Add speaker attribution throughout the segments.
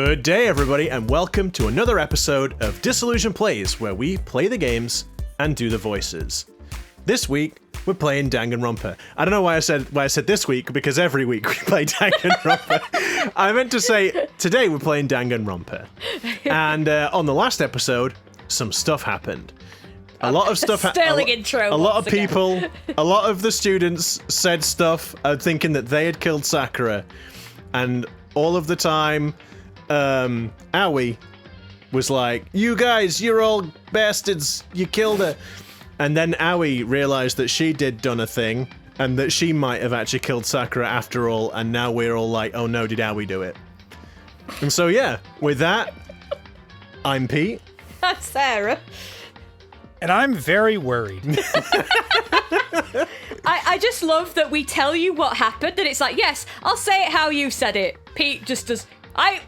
Speaker 1: Good day, everybody, and welcome to another episode of Disillusion Plays, where we play the games and do the voices. This week, we're playing Danganronpa. I don't know why I said this week, because every week we play Danganronpa. I meant to say today we're playing Danganronpa. And on the last episode, some stuff happened. A lot of stuff happened.
Speaker 2: Sterling intro.
Speaker 1: A lot of people, a lot of the students said stuff thinking that they had killed Sakura. And all of the time, Aoi was like, "You guys, you're all bastards, you killed her." And then Aoi realized that she done a thing, and that she might have actually killed Sakura after all, and now we're all like, oh no, did Aoi do it? And so yeah, with that, I'm Pete.
Speaker 2: I'm Sarah.
Speaker 3: And I'm very worried.
Speaker 2: I just love that we tell you what happened, and it's like, yes, I'll say it how you said it. Pete just does.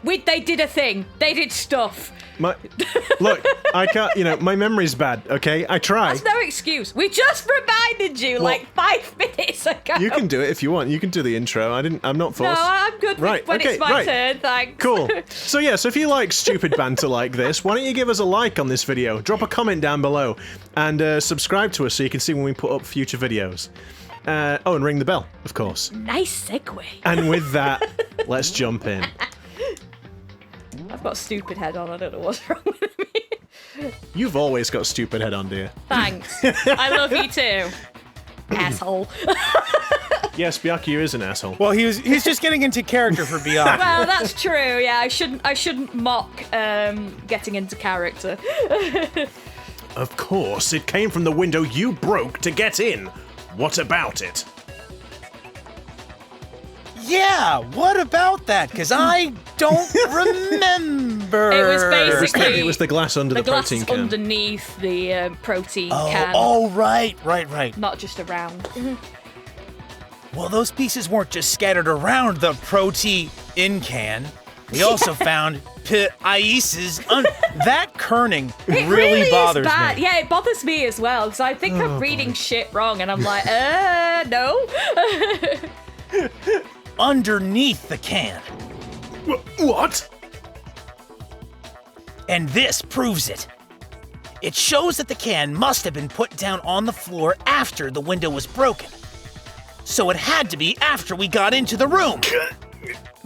Speaker 2: They did a thing. They did stuff.
Speaker 1: Look, I can't, my memory's bad, okay? I try.
Speaker 2: That's no excuse. We just reminded you like 5 minutes ago.
Speaker 1: You can do it if you want. You can do the intro. I'm not forced.
Speaker 2: No, I'm good when it's my turn, thanks.
Speaker 1: Cool. So if you like stupid banter like this, why don't you give us a like on this video, drop a comment down below, and subscribe to us so you can see when we put up future videos. And ring the bell, of course.
Speaker 2: Nice segue.
Speaker 1: And with that, let's jump in.
Speaker 2: I've got a stupid head on. I don't know what's wrong with me.
Speaker 1: You've always got stupid head on, dear.
Speaker 2: Thanks. I love you too. Asshole.
Speaker 1: Yes, Byakuya is an asshole.
Speaker 3: Well, he's just getting into character for Byakuya.
Speaker 2: Well, that's true. Yeah, I shouldn't mock getting into character.
Speaker 1: Of course, it came from the window you broke to get in. What about it?
Speaker 3: Yeah, what about that? Because I don't remember.
Speaker 2: It was basically...
Speaker 1: It was the glass under the protein can.
Speaker 2: The glass underneath the protein can.
Speaker 3: Oh, right.
Speaker 2: Not just around.
Speaker 3: Well, those pieces weren't just scattered around the protein can. We also found pieces. That kerning really bothers
Speaker 2: bad.
Speaker 3: me.
Speaker 2: Yeah, it bothers me as well, because I think I'm reading shit wrong, and I'm like, no.
Speaker 3: Underneath the can.
Speaker 1: What?
Speaker 3: And this proves it. It shows that the can must have been put down on the floor after the window was broken. So it had to be after we got into the room.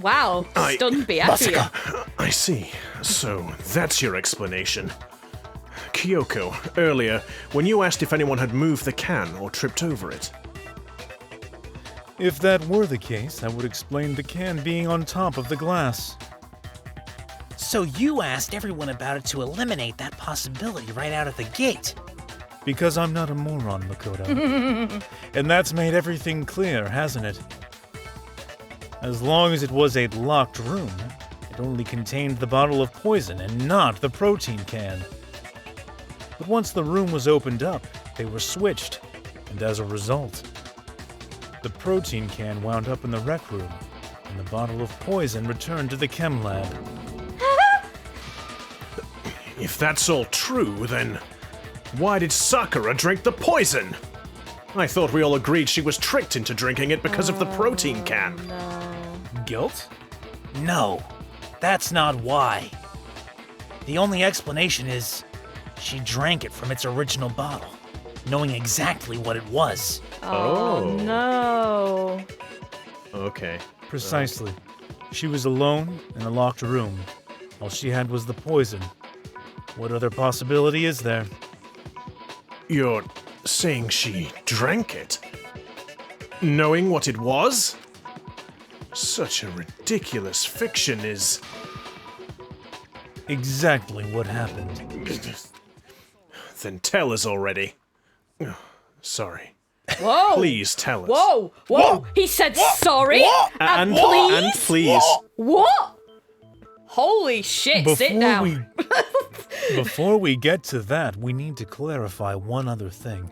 Speaker 2: Wow, stunned Byakuya.
Speaker 1: I see. So that's your explanation. Kyoko, earlier, when you asked if anyone had moved the can or tripped over it.
Speaker 4: If that were the case, that would explain the can being on top of the glass.
Speaker 3: So you asked everyone about it to eliminate that possibility right out of the gate.
Speaker 4: Because I'm not a moron, Makoto. And that's made everything clear, hasn't it? As long as it was a locked room, it only contained the bottle of poison and not the protein can. But once the room was opened up, they were switched, and as a result, the protein can wound up in the rec room, and the bottle of poison returned to the chem lab.
Speaker 1: If that's all true, then why did Sakura drink the poison? I thought we all agreed she was tricked into drinking it because of the protein can.
Speaker 3: Guilt? No, that's not why. The only explanation is she drank it from its original bottle, knowing exactly what it was.
Speaker 2: Oh no.
Speaker 1: Okay.
Speaker 4: Precisely. She was alone in a locked room. All she had was the poison. What other possibility is there?
Speaker 1: You're saying she drank it? Knowing what it was? Such a ridiculous fiction is...
Speaker 4: Exactly what happened.
Speaker 1: Then tell us already. Sorry.
Speaker 2: Whoa.
Speaker 1: Please tell us.
Speaker 2: Whoa. He said sorry. And please.
Speaker 1: And please.
Speaker 2: What? Holy shit, sit down.
Speaker 4: Before we get to that, we need to clarify one other thing.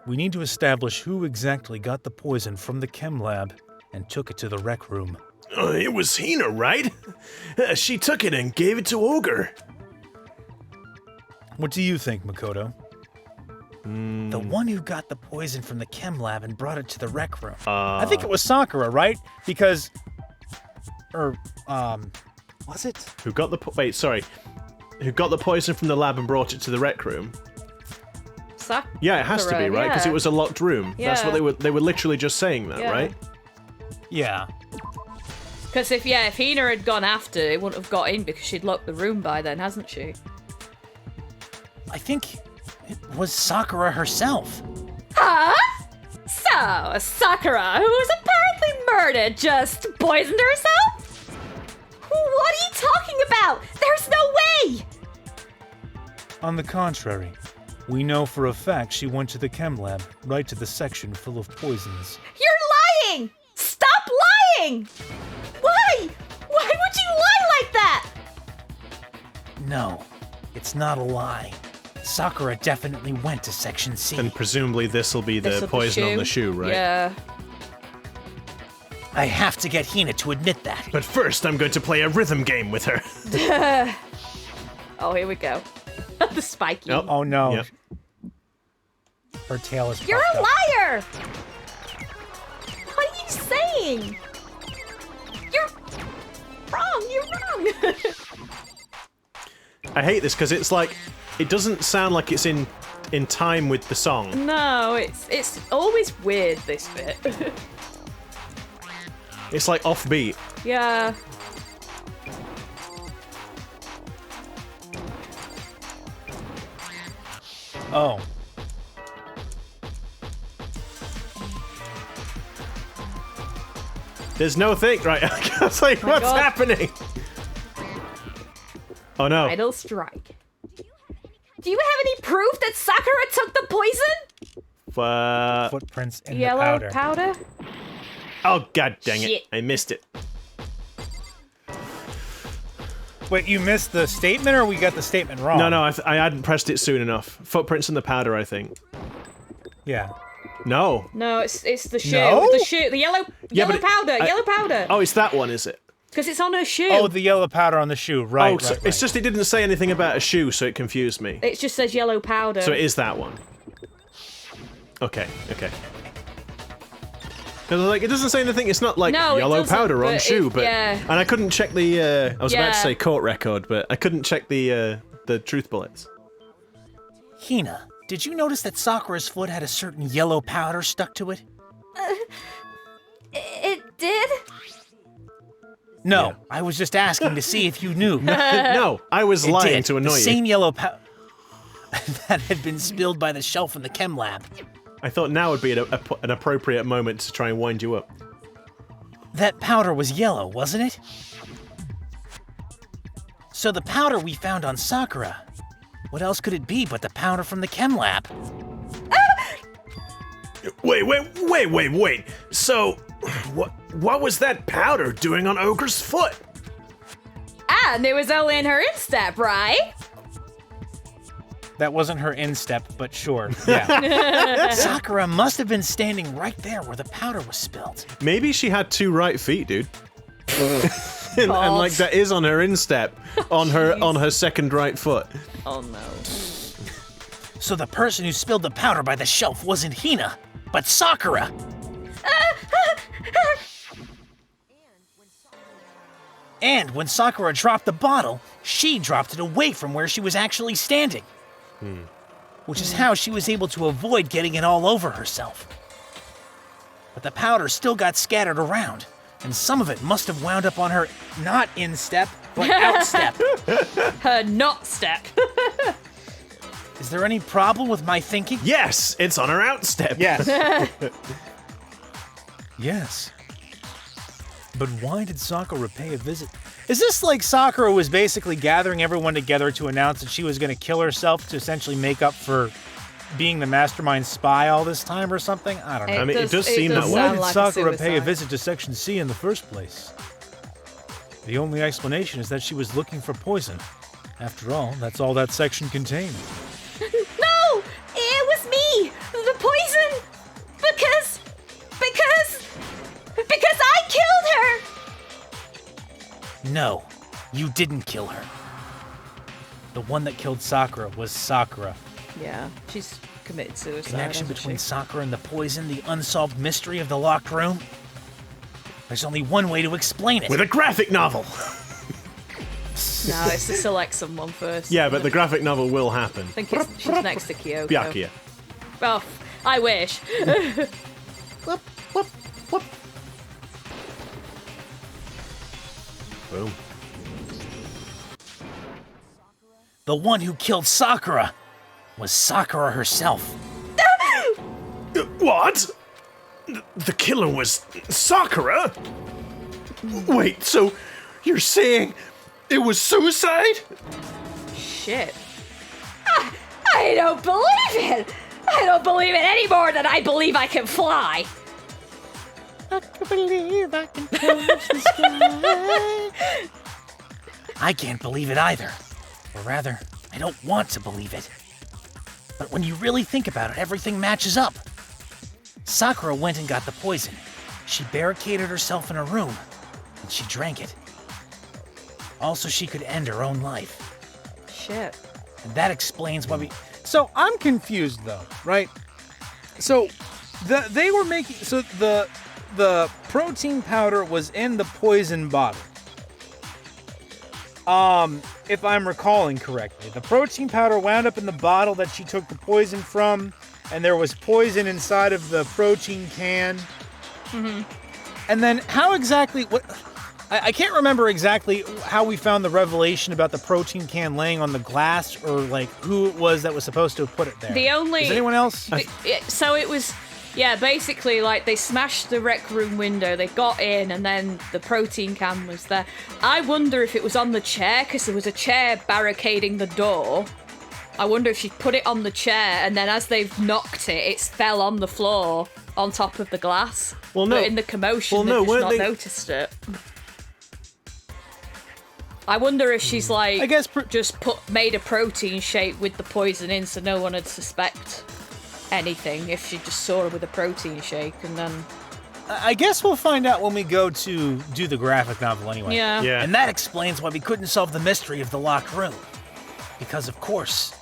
Speaker 4: We need to establish who exactly got the poison from the chem lab and took it to the rec room.
Speaker 1: It was Hina, right? She took it and gave it to Ogre.
Speaker 4: What do you think, Makoto?
Speaker 3: The one who got the poison from the chem lab and brought it to the rec room.
Speaker 4: I think it was Sakura, right? Because... Was it?
Speaker 1: Who got the Who got the poison from the lab and brought it to the rec room? Yeah, it has to be, right? Because it was a locked room.
Speaker 2: Yeah.
Speaker 1: That's what they were literally just saying that, right?
Speaker 3: Yeah.
Speaker 2: Because if Hina had gone after, it wouldn't have got in because she'd locked the room by then, hasn't she?
Speaker 3: I think it was Sakura herself.
Speaker 2: Huh? So, Sakura, who was apparently murdered, just poisoned herself? What are you talking about? There's no way!
Speaker 4: On the contrary, we know for a fact she went to the chem lab, right to the section full of poisons.
Speaker 2: You're lying! Stop lying! Why? Why would you lie like that?
Speaker 3: No, it's not a lie. Sakura definitely went to Section C.
Speaker 1: And presumably this will be the poison on the shoe, right?
Speaker 2: Yeah.
Speaker 3: I have to get Hina to admit that.
Speaker 1: But first, I'm going to play a rhythm game with her.
Speaker 2: Oh, here we go. The spiky.
Speaker 1: Yep.
Speaker 4: Oh no.
Speaker 1: Yep.
Speaker 4: Her tail is
Speaker 2: You're
Speaker 4: puffed
Speaker 2: a
Speaker 4: up.
Speaker 2: liar! What are you saying? You're wrong. You're wrong.
Speaker 1: I hate this because it's like, it doesn't sound like it's in time with the song.
Speaker 2: No, it's always weird, this bit.
Speaker 1: It's like offbeat.
Speaker 2: Yeah.
Speaker 4: Oh.
Speaker 1: There's no thing, right? I was like, what's
Speaker 2: God.
Speaker 1: happening? Oh no.
Speaker 2: Idle strike. Do you have any proof that Sakura took the poison?
Speaker 4: Footprints in
Speaker 2: Yellow
Speaker 4: the powder.
Speaker 2: powder?
Speaker 1: Oh god dang
Speaker 2: Shit.
Speaker 1: it. I missed it.
Speaker 4: Wait, you missed the statement, or we got the statement wrong?
Speaker 1: No, I hadn't pressed it soon enough. Footprints in the powder, I think.
Speaker 4: Yeah.
Speaker 1: No.
Speaker 2: No, it's the shoe.
Speaker 4: No?
Speaker 2: The shoe. The yellow
Speaker 1: but
Speaker 2: powder. Yellow powder.
Speaker 1: Oh, it's that one, is it?
Speaker 2: Because it's on her shoe.
Speaker 4: Oh, the yellow powder on the shoe. Right.
Speaker 1: Oh, so
Speaker 4: right,
Speaker 1: it's just it didn't say anything about a shoe, so it confused me.
Speaker 2: It just says yellow powder.
Speaker 1: So it is that one. Okay. Because like it doesn't say anything. It's not like
Speaker 2: No, it
Speaker 1: yellow
Speaker 2: doesn't,
Speaker 1: powder on
Speaker 2: but
Speaker 1: shoe,
Speaker 2: it-
Speaker 1: but
Speaker 2: yeah.
Speaker 1: and I couldn't check the. I was about to
Speaker 2: Yeah.
Speaker 1: say court record, but I couldn't check the truth bullets.
Speaker 3: Hina, did you notice that Sakura's foot had a certain yellow powder stuck to it?
Speaker 2: It did?
Speaker 3: No,
Speaker 1: Yeah.
Speaker 3: I was just asking to see if you knew.
Speaker 1: No, I was
Speaker 3: It
Speaker 1: lying
Speaker 3: did.
Speaker 1: to annoy
Speaker 3: the
Speaker 1: you.
Speaker 3: same yellow powder that had been spilled by the shelf in the chem lab.
Speaker 1: I thought now would be an appropriate moment to try and wind you up.
Speaker 3: That powder was yellow, wasn't it? So the powder we found on Sakura, what else could it be but the powder from the chem lab?
Speaker 1: Wait. So, what was that powder doing on Ogre's foot?
Speaker 2: And it was only in her instep, right?
Speaker 4: That wasn't her instep, but sure. Yeah.
Speaker 3: Sakura must have been standing right there where the powder was spilled.
Speaker 1: Maybe she had two right feet, dude. and like that is on her instep, on her second right foot.
Speaker 2: Oh no.
Speaker 3: So the person who spilled the powder by the shelf wasn't Hina, but Sakura. And when Sakura dropped the bottle, she dropped it away from where she was actually standing. Which is how she was able to avoid getting it all over herself. But the powder still got scattered around, and some of it must have wound up on her not instep, but outstep.
Speaker 2: Her not step.
Speaker 3: Is there any problem with my thinking?
Speaker 1: Yes, it's on her outstep.
Speaker 4: Yes. Yes. But why did Sakura pay a visit? Is this like Sakura was basically gathering everyone together to announce that she was going to kill herself to essentially make up for being the mastermind spy all this time or something? I don't know.
Speaker 1: I mean, it does seem that way.
Speaker 4: Why
Speaker 2: sound
Speaker 4: did
Speaker 2: like
Speaker 4: Sakura pay a
Speaker 2: suicide.
Speaker 4: visit to Section C in the first place? The only explanation is that she was looking for poison. After all, that's all that section contained.
Speaker 2: No! It was me! The poison! Because I killed her!
Speaker 3: No, you didn't kill her.
Speaker 4: The one that killed Sakura was Sakura.
Speaker 2: Yeah, she's committed suicide.
Speaker 3: Connection
Speaker 2: hasn't
Speaker 3: between
Speaker 2: she?
Speaker 3: Sakura and the poison, the unsolved mystery of the locked room? There's only one way to explain it.
Speaker 1: With a graphic novel.
Speaker 2: No, it's the select someone first.
Speaker 1: Yeah, but the graphic novel will happen.
Speaker 2: I think she's next to Kyoko.
Speaker 1: Byakuya.
Speaker 2: Oh, I wish.
Speaker 1: Whoop, whoop, whoop. Boom.
Speaker 3: The one who killed Sakura was Sakura herself.
Speaker 1: What? The killer was Sakura? Wait, so you're saying it was suicide?
Speaker 2: Shit. I don't believe it! I don't believe it any more than I believe I can fly!
Speaker 3: I can believe I can touch the sky. I can't believe it either. Or rather, I don't want to believe it. But when you really think about it, everything matches up. Sakura went and got the poison. She barricaded herself in a room, and she drank it. Also, she could end her own life.
Speaker 2: Shit.
Speaker 3: And that explains why we...
Speaker 4: So I'm confused though, right? So they were making the protein powder was in the poison bottle. If I'm recalling correctly, the protein powder wound up in the bottle that she took the poison from, and there was poison inside of the protein can. Mm-hmm. And then how exactly I can't remember exactly how we found the revelation about the protein can laying on the glass, or like who it was that was supposed to have put it there. Is anyone else?
Speaker 2: So it was, yeah, basically like they smashed the rec room window, they got in, and then the protein can was there. I wonder if it was on the chair, because there was a chair barricading the door. I wonder if she put it on the chair, and then as they've knocked it, it fell on the floor on top of the glass.
Speaker 1: Well, no.
Speaker 2: But in the commotion,
Speaker 1: Well, no,
Speaker 2: they've just not
Speaker 1: weren't they-
Speaker 2: noticed it. I wonder if she's like,
Speaker 4: I guess
Speaker 2: just made a protein shake with the poison in, so no one would suspect anything if she just saw her with a protein shake, and then...
Speaker 4: I guess we'll find out when we go to do the graphic novel anyway.
Speaker 2: Yeah.
Speaker 1: Yeah.
Speaker 3: And that explains why we couldn't solve the mystery of the locked room. Because, of course,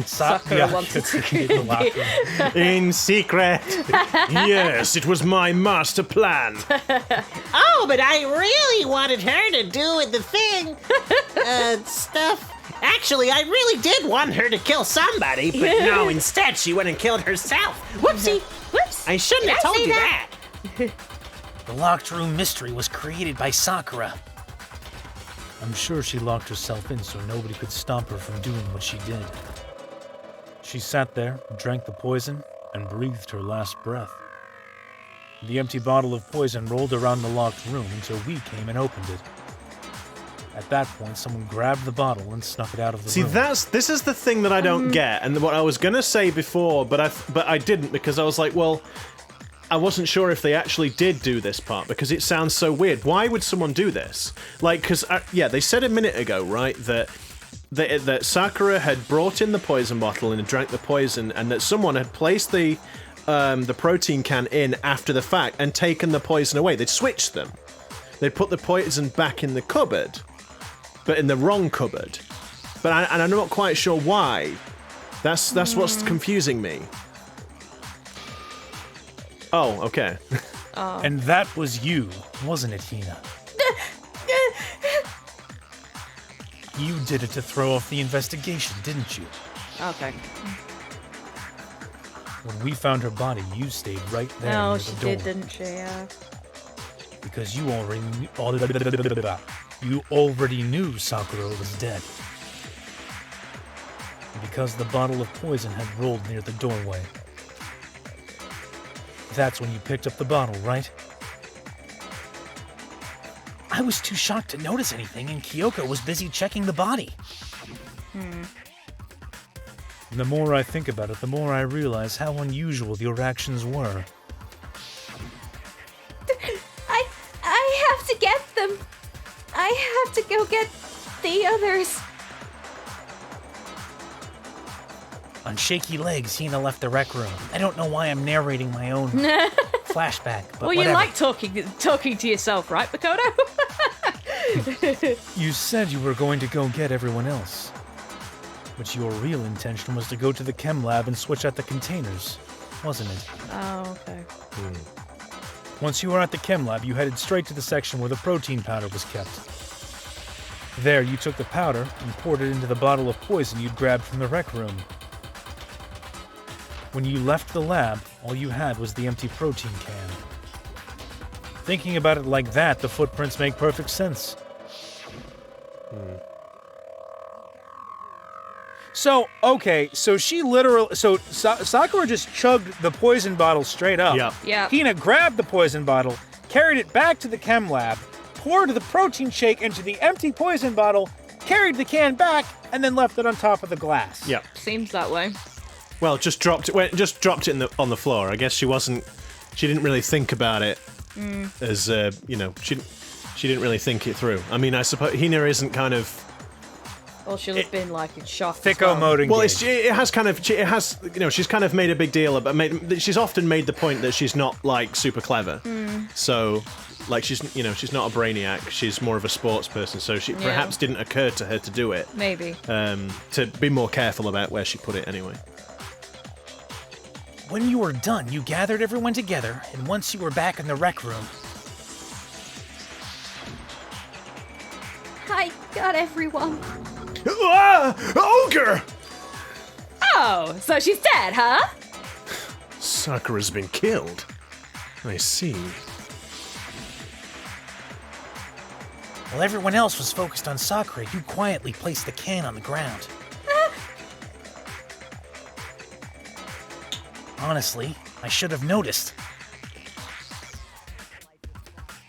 Speaker 2: Sakura wanted to
Speaker 4: create the locked room.
Speaker 1: In secret. Yes, it was my master plan.
Speaker 5: Oh, but I really wanted her to do the thing. Stuff. Actually, I really did want her to kill somebody, but no, instead she went and killed herself. Whoopsie. Whoops. I shouldn't have told you that.
Speaker 3: the locked room mystery was created by Sakura.
Speaker 4: I'm sure she locked herself in so nobody could stop her from doing what she did. She sat there, drank the poison, and breathed her last breath. The empty bottle of poison rolled around the locked room until we came and opened it. At that point, someone grabbed the bottle and snuck it out of the
Speaker 1: See,
Speaker 4: room.
Speaker 1: this is the thing that I don't get, and what I was gonna say before, but I didn't, because I was like, well, I wasn't sure if they actually did do this part, because it sounds so weird. Why would someone do this? Like, because yeah, they said a minute ago, right, that Sakura had brought in the poison bottle and drank the poison, and that someone had placed the protein can in after the fact and taken the poison away. They'd switched them. They'd put the poison back in the cupboard, but in the wrong cupboard. But I'm not quite sure why. That's what's confusing me. Oh, okay.
Speaker 4: And that was you, wasn't it, Hina? You did it to throw off the investigation, didn't you?
Speaker 2: Okay.
Speaker 4: When we found her body, you stayed right there
Speaker 2: No,
Speaker 4: near
Speaker 2: she
Speaker 4: the door.
Speaker 2: did, didn't she? Yeah.
Speaker 4: Because you already knew Sakura was dead. And because the bottle of poison had rolled near the doorway. That's when you picked up the bottle, right?
Speaker 3: I was too shocked to notice anything, and Kyoko was busy checking the body.
Speaker 4: And the more I think about it, the more I realize how unusual your actions were.
Speaker 2: I have to get them. I have to go get the others.
Speaker 3: On shaky legs, Hina left the rec room. I don't know why I'm narrating my own flashback, but
Speaker 2: Well,
Speaker 3: whatever.
Speaker 2: you like talking to yourself, right, Makoto?
Speaker 4: You said you were going to go get everyone else. But your real intention was to go to the chem lab and switch out the containers, wasn't it?
Speaker 2: Oh, okay.
Speaker 4: Once you were at the chem lab, you headed straight to the section where the protein powder was kept. There, you took the powder and poured it into the bottle of poison you'd grabbed from the rec room. When you left the lab, all you had was the empty protein can. Thinking about it like that, the footprints make perfect sense. So, okay, so she literally... So, Sakura just chugged the poison bottle straight up.
Speaker 1: Yeah.
Speaker 2: Yeah.
Speaker 4: Hina grabbed the poison bottle, carried it back to the chem lab, poured the protein shake into the empty poison bottle, carried the can back, and then left it on top of the glass.
Speaker 1: Yeah.
Speaker 2: Seems that way.
Speaker 1: Well, just dropped it. On the floor. I guess she didn't really think about it as she didn't really think it through. I mean, I suppose Hina isn't kind of.
Speaker 2: Or she'll have been like in shock.
Speaker 4: Thicko mode engaged.
Speaker 1: Well, she's kind of made a big deal about. She's often made the point that she's not like super clever. So, like she's not a brainiac. She's more of a sports person. So she perhaps didn't occur to her to do it.
Speaker 2: Maybe.
Speaker 1: To be more careful about where she put it anyway.
Speaker 3: When you were done, you gathered everyone together, and once you were back in the rec room,
Speaker 2: I got everyone.
Speaker 1: Ogre!
Speaker 2: Oh, so she's dead, huh?
Speaker 1: Sakura's been killed. I see.
Speaker 3: while everyone else was focused on Sakura, you quietly placed the can on the ground. Honestly, I should have noticed.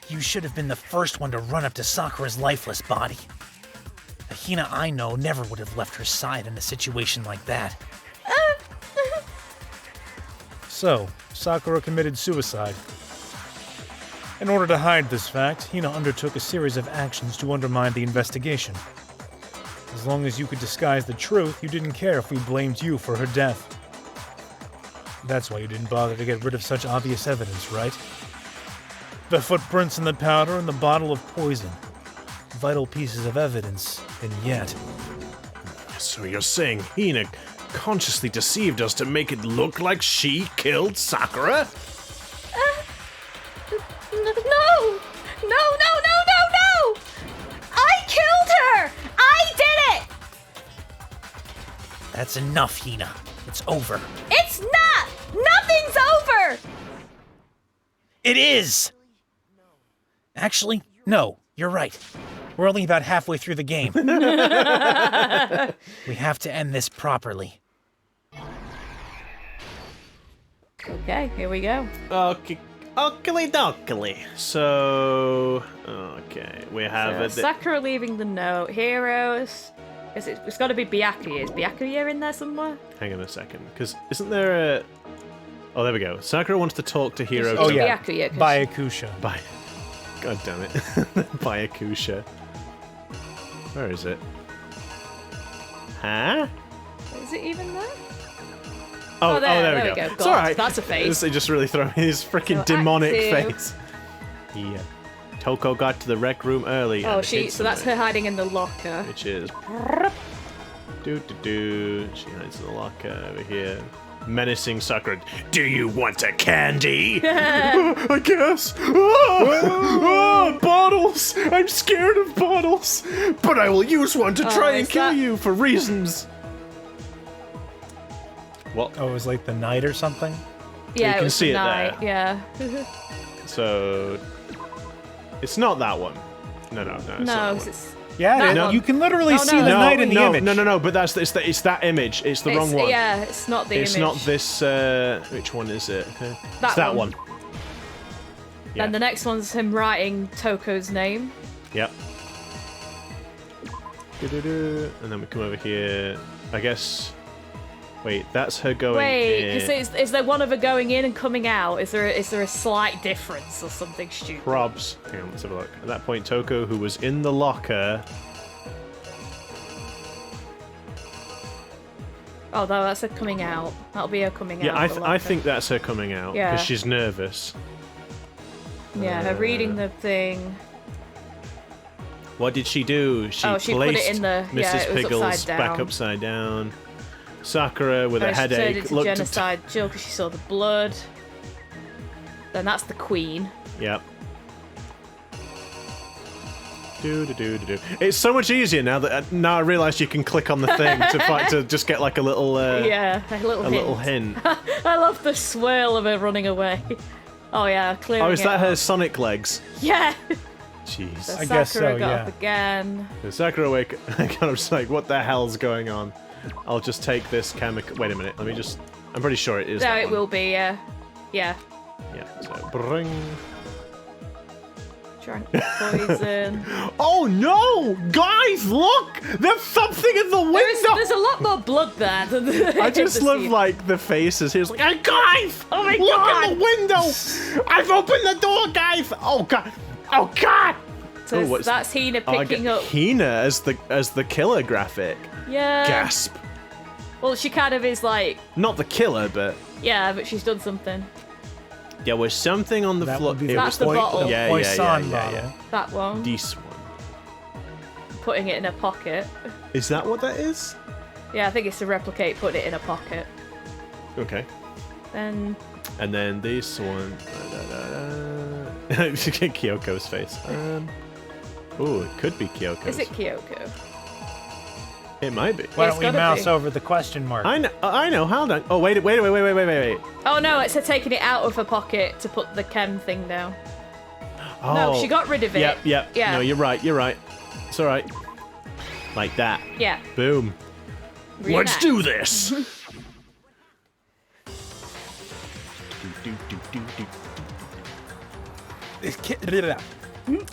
Speaker 3: You should have been the first one to run up to Sakura's lifeless body. The Hina I know never would have left her side in a situation like that.
Speaker 4: So, Sakura committed suicide. In order to hide this fact, Hina undertook a series of actions to undermine the investigation. As long as you could disguise the truth, you didn't care if we blamed you for her death. That's why you didn't bother to get rid of such obvious evidence, right? The footprints in the powder and the bottle of poison. Vital pieces of evidence, and yet...
Speaker 1: So you're saying Hina consciously deceived us to make it look like she killed Sakura?
Speaker 2: No! I killed her! I did it!
Speaker 3: That's enough, Hina. It's over.
Speaker 2: It's not! Nothing's over!
Speaker 3: It is! Actually, no, you're right. We're only about halfway through the game. We have to end this properly.
Speaker 2: Okay, here we go.
Speaker 1: Okay. Oakley. So, okay, we have
Speaker 2: Sakura leaving the note. Heroes. It's got to be Byakuya. Is Byakuya in there somewhere?
Speaker 1: Hang on a second, because isn't there a... Oh, there we go. Sakura wants to talk to Hiro.
Speaker 4: Oh, yeah.
Speaker 2: Byakuya, 'cause
Speaker 4: Byakusha.
Speaker 1: God damn it. Byakusha. Where is it? Huh?
Speaker 2: Is it even there?
Speaker 1: Oh,
Speaker 2: there
Speaker 1: we
Speaker 2: we go.
Speaker 1: It's
Speaker 2: God,
Speaker 1: alright.
Speaker 2: that's a face.
Speaker 1: They just really throw his freaking
Speaker 2: So
Speaker 1: demonic
Speaker 2: active.
Speaker 1: face. Yeah. Toko got to the rec room early.
Speaker 2: Oh,
Speaker 1: and hid
Speaker 2: so that's
Speaker 1: somewhere,
Speaker 2: her hiding in the locker.
Speaker 1: Which is... She hides in the locker over here. Menacing Sakura. Do you want a candy? I guess. Bottles! I'm scared of bottles. But I will use one to try and
Speaker 2: is
Speaker 1: kill
Speaker 2: that-
Speaker 1: you for reasons. What?
Speaker 4: Oh, it was like the night or something?
Speaker 2: Yeah,
Speaker 1: can
Speaker 2: it was
Speaker 1: see it
Speaker 2: night.
Speaker 1: there.
Speaker 2: Yeah.
Speaker 1: So... It's not that one. No, it's not
Speaker 2: No,
Speaker 1: that one.
Speaker 2: it's
Speaker 4: Yeah,
Speaker 2: That
Speaker 4: no,
Speaker 2: one.
Speaker 4: you can literally
Speaker 2: Oh,
Speaker 4: see
Speaker 2: no.
Speaker 4: the night in the image.
Speaker 1: No, but it's that image. It's the wrong one.
Speaker 2: Yeah, it's not the
Speaker 1: It's
Speaker 2: image.
Speaker 1: not this, which one is it? It's that one. Yeah.
Speaker 2: And the next one's him writing Toko's name.
Speaker 1: Yep. And then we come over here. I guess... Wait, that's her going
Speaker 2: Wait,
Speaker 1: in.
Speaker 2: because is there one of her going in and coming out? Is there a slight difference or something stupid?
Speaker 1: Probs. Hang on, let's have a look. At that point, Toko, who was in the locker...
Speaker 2: Oh, no, that's her coming out. That'll be her coming
Speaker 1: Yeah,
Speaker 2: out. of the
Speaker 1: I
Speaker 2: locker.
Speaker 1: think that's her coming out.
Speaker 2: Yeah.
Speaker 1: Because she's nervous.
Speaker 2: Yeah, her reading the thing.
Speaker 1: What did she do? She
Speaker 2: Oh, she put
Speaker 1: placed
Speaker 2: it in the- yeah,
Speaker 1: Mrs.
Speaker 2: it was
Speaker 1: Piggles
Speaker 2: upside
Speaker 1: back
Speaker 2: down.
Speaker 1: upside down. Sakura with a
Speaker 2: She turned
Speaker 1: headache
Speaker 2: into
Speaker 1: looked at...
Speaker 2: genocide Jill because she saw the blood. Then that's the queen.
Speaker 1: Yep. It's so much easier now that now I realise you can click on the thing to just get like a little
Speaker 2: Yeah, a little
Speaker 1: hint.
Speaker 2: I love the swirl of her running away. Oh yeah, clearing
Speaker 1: Oh, is
Speaker 2: it
Speaker 1: that her
Speaker 2: up.
Speaker 1: Sonic legs?
Speaker 2: Yeah.
Speaker 1: Jeez.
Speaker 2: So
Speaker 4: I guess
Speaker 2: Sakura
Speaker 4: so,
Speaker 2: got
Speaker 4: yeah.
Speaker 2: up again.
Speaker 1: So Sakura wake kind of just like, what the hell's going on? I'll just take this chemical. Wait a minute. Let me just. I'm pretty sure it is.
Speaker 2: No,
Speaker 1: that
Speaker 2: it
Speaker 1: one.
Speaker 2: will be. Yeah.
Speaker 1: Yeah. So bring.
Speaker 2: Drunk poison.
Speaker 1: Oh no, guys! Look, there's something in the window.
Speaker 2: There's a lot more blood there. Than
Speaker 1: I just
Speaker 2: the
Speaker 1: love
Speaker 2: scene.
Speaker 1: like the faces. He was like, "Hey guys!
Speaker 2: Oh my
Speaker 1: look
Speaker 2: God.
Speaker 1: in the window! I've opened the door, guys! Oh god! Oh god!"
Speaker 2: So
Speaker 1: Oh, what's-
Speaker 2: that's Hina
Speaker 1: Oh, I
Speaker 2: picking
Speaker 1: get
Speaker 2: up.
Speaker 1: Hina as the killer graphic.
Speaker 2: Yeah.
Speaker 1: Gasp!
Speaker 2: Well, she kind of is like,
Speaker 1: Not the killer, but
Speaker 2: yeah, but she's done something.
Speaker 1: there was something on the
Speaker 4: That
Speaker 1: floor.
Speaker 4: would be
Speaker 1: It
Speaker 4: the
Speaker 2: That's
Speaker 1: was
Speaker 2: the bottle.
Speaker 1: Yeah,
Speaker 4: Poisson
Speaker 1: yeah.
Speaker 4: bottle.
Speaker 2: That one.
Speaker 1: This one.
Speaker 2: Putting it in her pocket.
Speaker 1: Is that what that is?
Speaker 2: Yeah, I think it's to replicate putting it in her pocket.
Speaker 1: Okay.
Speaker 2: Then
Speaker 1: And then this one. Kyoko's face. Oh, it could be Kyoko's.
Speaker 2: is it Kyoko?
Speaker 1: It might be.
Speaker 4: Why
Speaker 2: It's
Speaker 4: don't we
Speaker 2: gotta
Speaker 4: mouse
Speaker 2: be.
Speaker 4: over the question mark?
Speaker 1: I know. Hold on. Oh, wait.
Speaker 2: Oh no, it's her taking it out of her pocket to put the chem thing down.
Speaker 1: Oh.
Speaker 2: No, she got rid of it.
Speaker 1: Yep.
Speaker 2: Yeah.
Speaker 1: No, you're right. It's all right. Like that.
Speaker 2: Yeah.
Speaker 1: Boom.
Speaker 2: Really
Speaker 1: Let's
Speaker 2: nice.
Speaker 1: do this.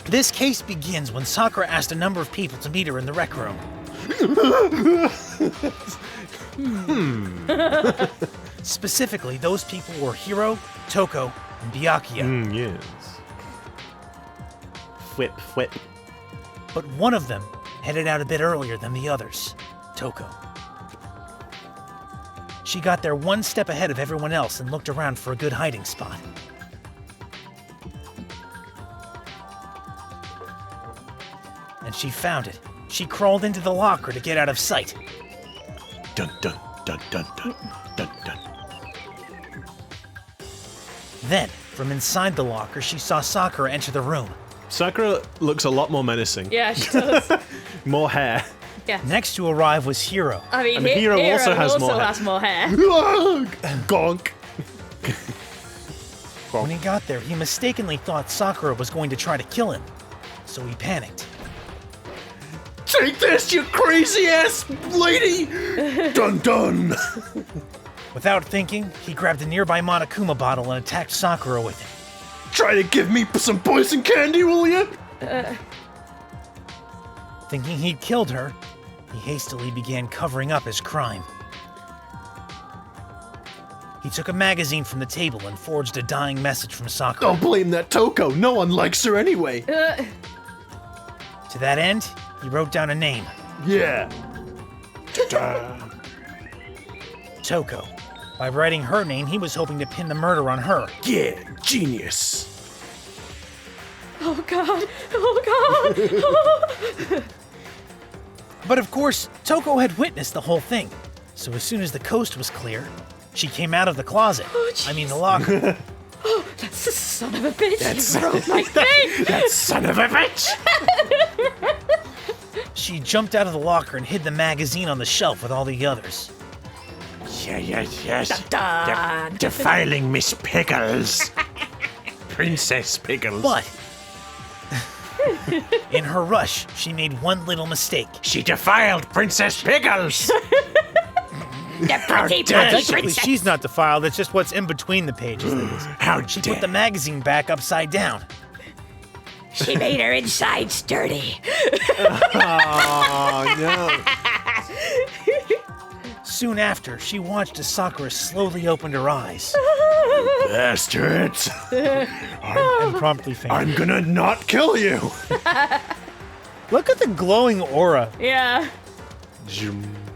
Speaker 3: This case begins when Sakura asked a number of people to meet her in the rec room. Specifically, those people were Hiro, Toko, and Byakuya.
Speaker 1: Yes. Whip.
Speaker 3: But one of them headed out a bit earlier than the others, Toko. She got there one step ahead of everyone else and looked around for a good hiding spot. And she found it. She crawled into the locker to get out of sight.
Speaker 1: Dun dun dun dun dun dun dun.
Speaker 3: Then, from inside the locker, she saw Sakura enter the room.
Speaker 1: Sakura looks a lot more menacing.
Speaker 2: Yeah, she does.
Speaker 1: More hair.
Speaker 2: Yeah.
Speaker 3: Next to arrive was Hiro.
Speaker 2: I mean,
Speaker 1: Hiro also has more hair.
Speaker 2: has more hair.
Speaker 1: Gonk.
Speaker 3: When he got there, he mistakenly thought Sakura was going to try to kill him, so he panicked.
Speaker 1: Take this, you crazy ass lady! Dun dun!
Speaker 3: Without thinking, he grabbed a nearby Monokuma bottle and attacked Sakura with it.
Speaker 1: Try to give me some poison candy, will you?
Speaker 3: Thinking he'd killed her, he hastily began covering up his crime. He took a magazine from the table and forged a dying message from Sakura.
Speaker 1: Don't blame that Toko. No one likes her anyway.
Speaker 3: To that end, he wrote down a name,
Speaker 1: Yeah.
Speaker 3: Toko. By writing her name, he was hoping to pin the murder on her.
Speaker 1: Yeah, genius.
Speaker 2: Oh god. Oh god.
Speaker 3: But of course, Toko had witnessed the whole thing. So as soon as the coast was clear, she came out of the closet. I mean the locker.
Speaker 2: That's the son of a bitch. You broke my thing.
Speaker 1: That son of a bitch.
Speaker 3: She jumped out of the locker and hid the magazine on the shelf with all the others.
Speaker 1: Yes.
Speaker 2: Dun.
Speaker 1: Defiling Miss Pickles. Princess Pickles.
Speaker 3: But in her rush, she made one little mistake.
Speaker 1: She defiled Princess Pickles.
Speaker 2: The pretty
Speaker 4: Technically, she's not defiled. It's just what's in between the pages. That is.
Speaker 1: How
Speaker 3: She put the magazine back upside down.
Speaker 2: She made her insides dirty.
Speaker 1: Oh no.
Speaker 3: Soon after, she watched as Sakura slowly opened her eyes.
Speaker 1: Bastards.
Speaker 4: And promptly fainted.
Speaker 1: I'm gonna not kill you.
Speaker 4: Look at the glowing aura.
Speaker 2: Yeah.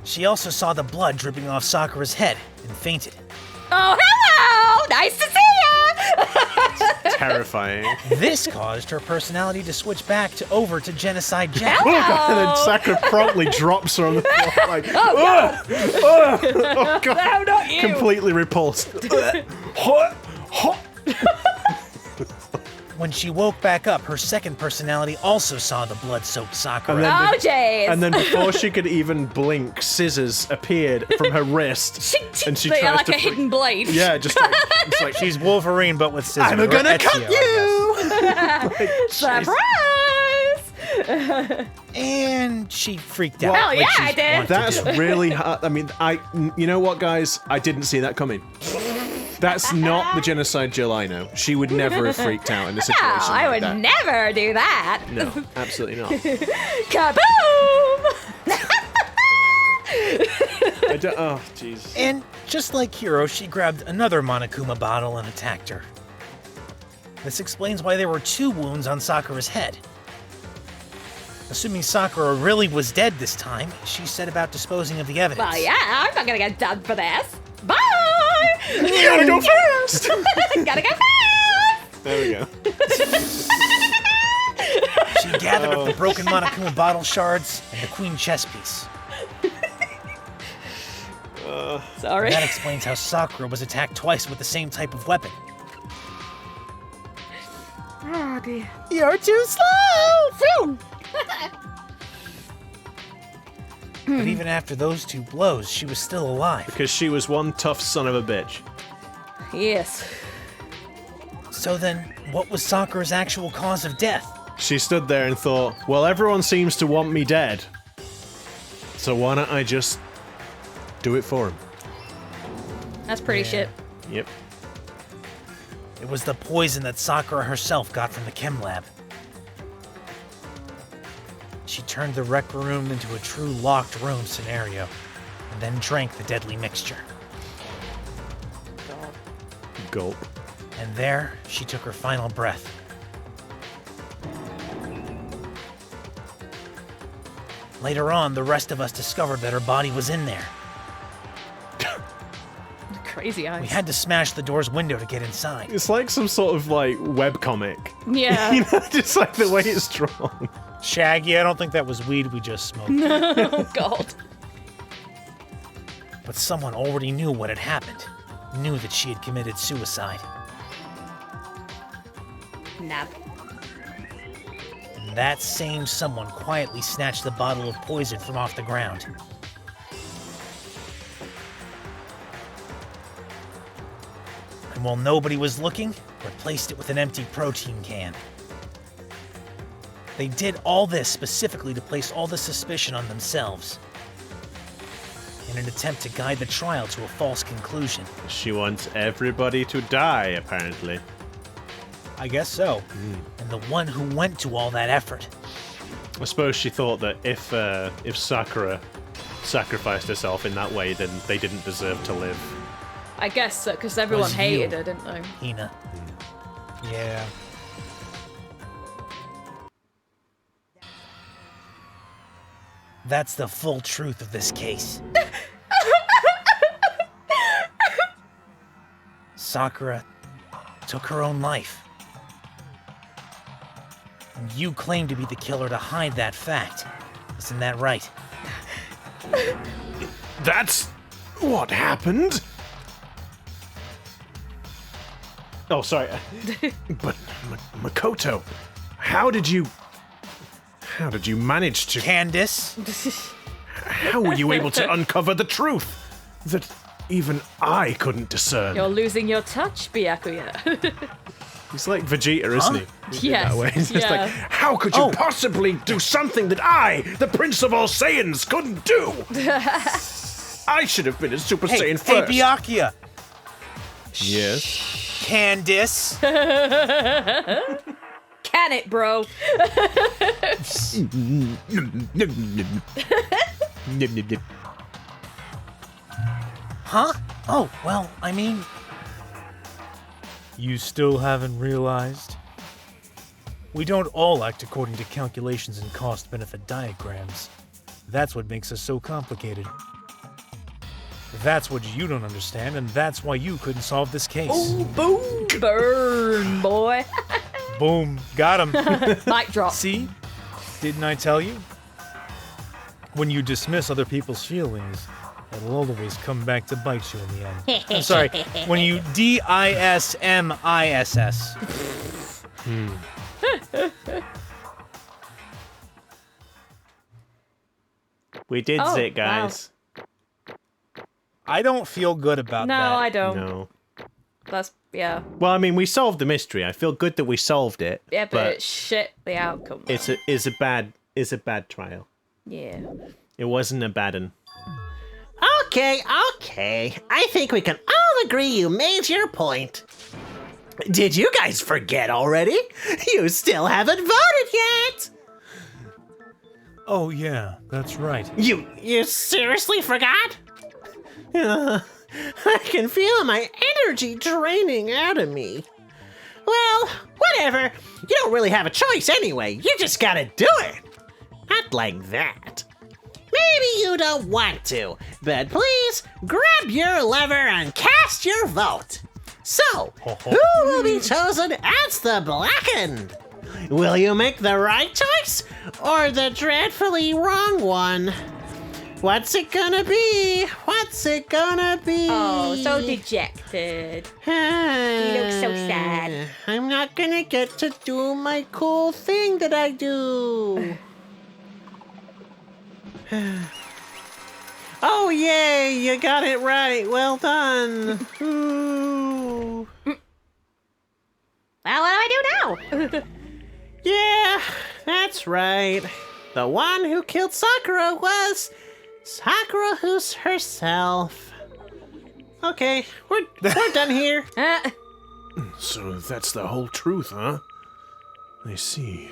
Speaker 3: She also saw the blood dripping off Sakura's head and fainted.
Speaker 2: Oh, hello! Nice to see ya!
Speaker 1: Terrifying.
Speaker 3: This caused her personality to switch back over to Genocide Jack.
Speaker 1: Oh god, and then Sakura promptly drops her on the floor like,
Speaker 2: Oh, God.
Speaker 1: oh god.
Speaker 2: No, not you.
Speaker 1: Completely repulsed. Hot.
Speaker 3: When she woke back up, her second personality also saw the blood-soaked Sakura.
Speaker 1: And then
Speaker 2: Oh, jeez.
Speaker 1: And then before she could even blink, scissors appeared from her wrist. And she
Speaker 2: But yeah,
Speaker 1: tries
Speaker 2: like
Speaker 1: to
Speaker 2: a hidden blade.
Speaker 1: Yeah, just like, it's like
Speaker 4: She's Wolverine, but with scissors.
Speaker 1: I'm
Speaker 4: or
Speaker 1: gonna
Speaker 4: Ezio,
Speaker 1: cut
Speaker 4: I
Speaker 1: you.
Speaker 2: Surprise!
Speaker 3: And she freaked out.
Speaker 2: Hell
Speaker 3: like
Speaker 2: yeah,
Speaker 3: she's
Speaker 2: I did.
Speaker 3: wanted to
Speaker 1: That's
Speaker 3: do.
Speaker 1: really hard. I mean, you know what, guys? I didn't see that coming. That's not the genocide Jill I know. She would never have freaked out in a situation
Speaker 2: No, I
Speaker 1: like
Speaker 2: would
Speaker 1: that.
Speaker 2: never do that.
Speaker 1: No, absolutely not.
Speaker 2: Kaboom!
Speaker 1: I don't, oh, jeez.
Speaker 3: And just like Hiro, she grabbed another Monokuma bottle and attacked her. This explains why there were 2 wounds on Sakura's head. Assuming Sakura really was dead this time, she set about disposing of the evidence.
Speaker 2: Well, yeah, I'm not gonna get done for this. Bye!
Speaker 1: You gotta go first!
Speaker 2: Gotta go fast!
Speaker 1: There we go.
Speaker 3: She gathered up the broken Monokuma bottle shards and the queen chess piece.
Speaker 2: Sorry.
Speaker 3: That explains how Sakura was attacked twice with the same type of weapon.
Speaker 2: Oh, dear.
Speaker 3: You're too slow! But even after those 2 blows, she was still alive.
Speaker 1: Because she was one tough son of a bitch.
Speaker 2: Yes.
Speaker 3: So then, what was Sakura's actual cause of death?
Speaker 1: She stood there and thought, well, everyone seems to want me dead. So why don't I just do it for him?
Speaker 2: That's pretty shit.
Speaker 1: Yep.
Speaker 3: It was the poison that Sakura herself got from the chem lab. She turned the rec room into a true locked room scenario, and then drank the deadly mixture.
Speaker 1: Gulp.
Speaker 3: And there, she took her final breath. Later on, the rest of us discovered that her body was in there.
Speaker 2: Crazy eyes.
Speaker 3: We had to smash the door's window to get inside.
Speaker 1: It's like some sort of like webcomic.
Speaker 2: Yeah.
Speaker 1: You know, just like the way it's drawn.
Speaker 4: Shaggy, I don't think that was weed we just smoked.
Speaker 2: Oh, God.
Speaker 3: But someone already knew what had happened. Knew that she had committed suicide.
Speaker 2: Nab.
Speaker 3: And that same someone quietly snatched the bottle of poison from off the ground. And while nobody was looking, replaced it with an empty protein can. They did all this specifically to place all the suspicion on themselves, in an attempt to guide the trial to a false conclusion.
Speaker 1: She wants everybody to die, apparently.
Speaker 3: I guess so. And the one who went to all that effort.
Speaker 1: I suppose she thought that if Sakura sacrificed herself in that way, then they didn't deserve to live.
Speaker 2: I guess so, because everyone
Speaker 3: Was
Speaker 2: hated
Speaker 3: you.
Speaker 2: her, didn't they?
Speaker 3: Hina. Yeah. That's the full truth of this case. Sakura took her own life. And you claim to be the killer to hide that fact. Isn't that right?
Speaker 1: That's what happened? Oh, sorry. But Makoto, how did you manage to...
Speaker 3: Candace?
Speaker 1: How were you able to uncover the truth that even I couldn't discern?
Speaker 2: You're losing your touch, Byakuya.
Speaker 1: He's like Vegeta, isn't he? In
Speaker 2: Yes,
Speaker 1: that way. It's just
Speaker 2: yeah.
Speaker 1: like, how could you possibly do something that I, the Prince of all Saiyans, couldn't do? I should have been a Super Saiyan
Speaker 3: Hey,
Speaker 1: first.
Speaker 3: Byakuya!
Speaker 1: Yes.
Speaker 3: Candace!
Speaker 2: Can it, bro?
Speaker 3: Huh? Oh, well, I mean...
Speaker 4: You still haven't realized? We don't all act according to calculations and cost-benefit diagrams. That's what makes us so complicated. That's what you don't understand, and that's why you couldn't solve this case.
Speaker 2: Boom! Burn, boy.
Speaker 4: Boom. Got him.
Speaker 2: Mic drop.
Speaker 4: See? Didn't I tell you? When you dismiss other people's feelings, it'll always come back to bite you in the end. I'm sorry, when you D-I-S-M-I-S-S.
Speaker 1: We did
Speaker 2: Oh,
Speaker 1: it, guys.
Speaker 4: I don't feel good about
Speaker 2: No,
Speaker 4: that.
Speaker 2: I don't.
Speaker 1: No.
Speaker 2: That's yeah.
Speaker 1: Well, I mean, we solved the mystery. I feel good that we solved it.
Speaker 2: Yeah, but it's shit the outcome.
Speaker 1: it's a bad trial.
Speaker 2: Yeah.
Speaker 1: It wasn't a bad one.
Speaker 5: Okay. I think we can all agree you made your point. Did you guys forget already? You still haven't voted yet.
Speaker 4: Oh, yeah, that's right.
Speaker 5: You seriously forgot? I can feel my energy draining out of me. Well, whatever. You don't really have a choice anyway. You just gotta do it. Not like that. Maybe you don't want to, but please grab your lever and cast your vote. So, who will be chosen as the blackened? Will you make the right choice or the dreadfully wrong one? What's it gonna be? What's it gonna be?
Speaker 2: Oh, so dejected.
Speaker 5: You
Speaker 2: look so sad.
Speaker 5: I'm not gonna get to do my cool thing that I do. Oh, yay! You got it right. Well done. Ooh.
Speaker 2: Well, what do I do now?
Speaker 5: Yeah, that's right. The one who killed Sakura was Sakura who's herself. Okay, we're done here.
Speaker 1: So that's the whole truth, huh? I see.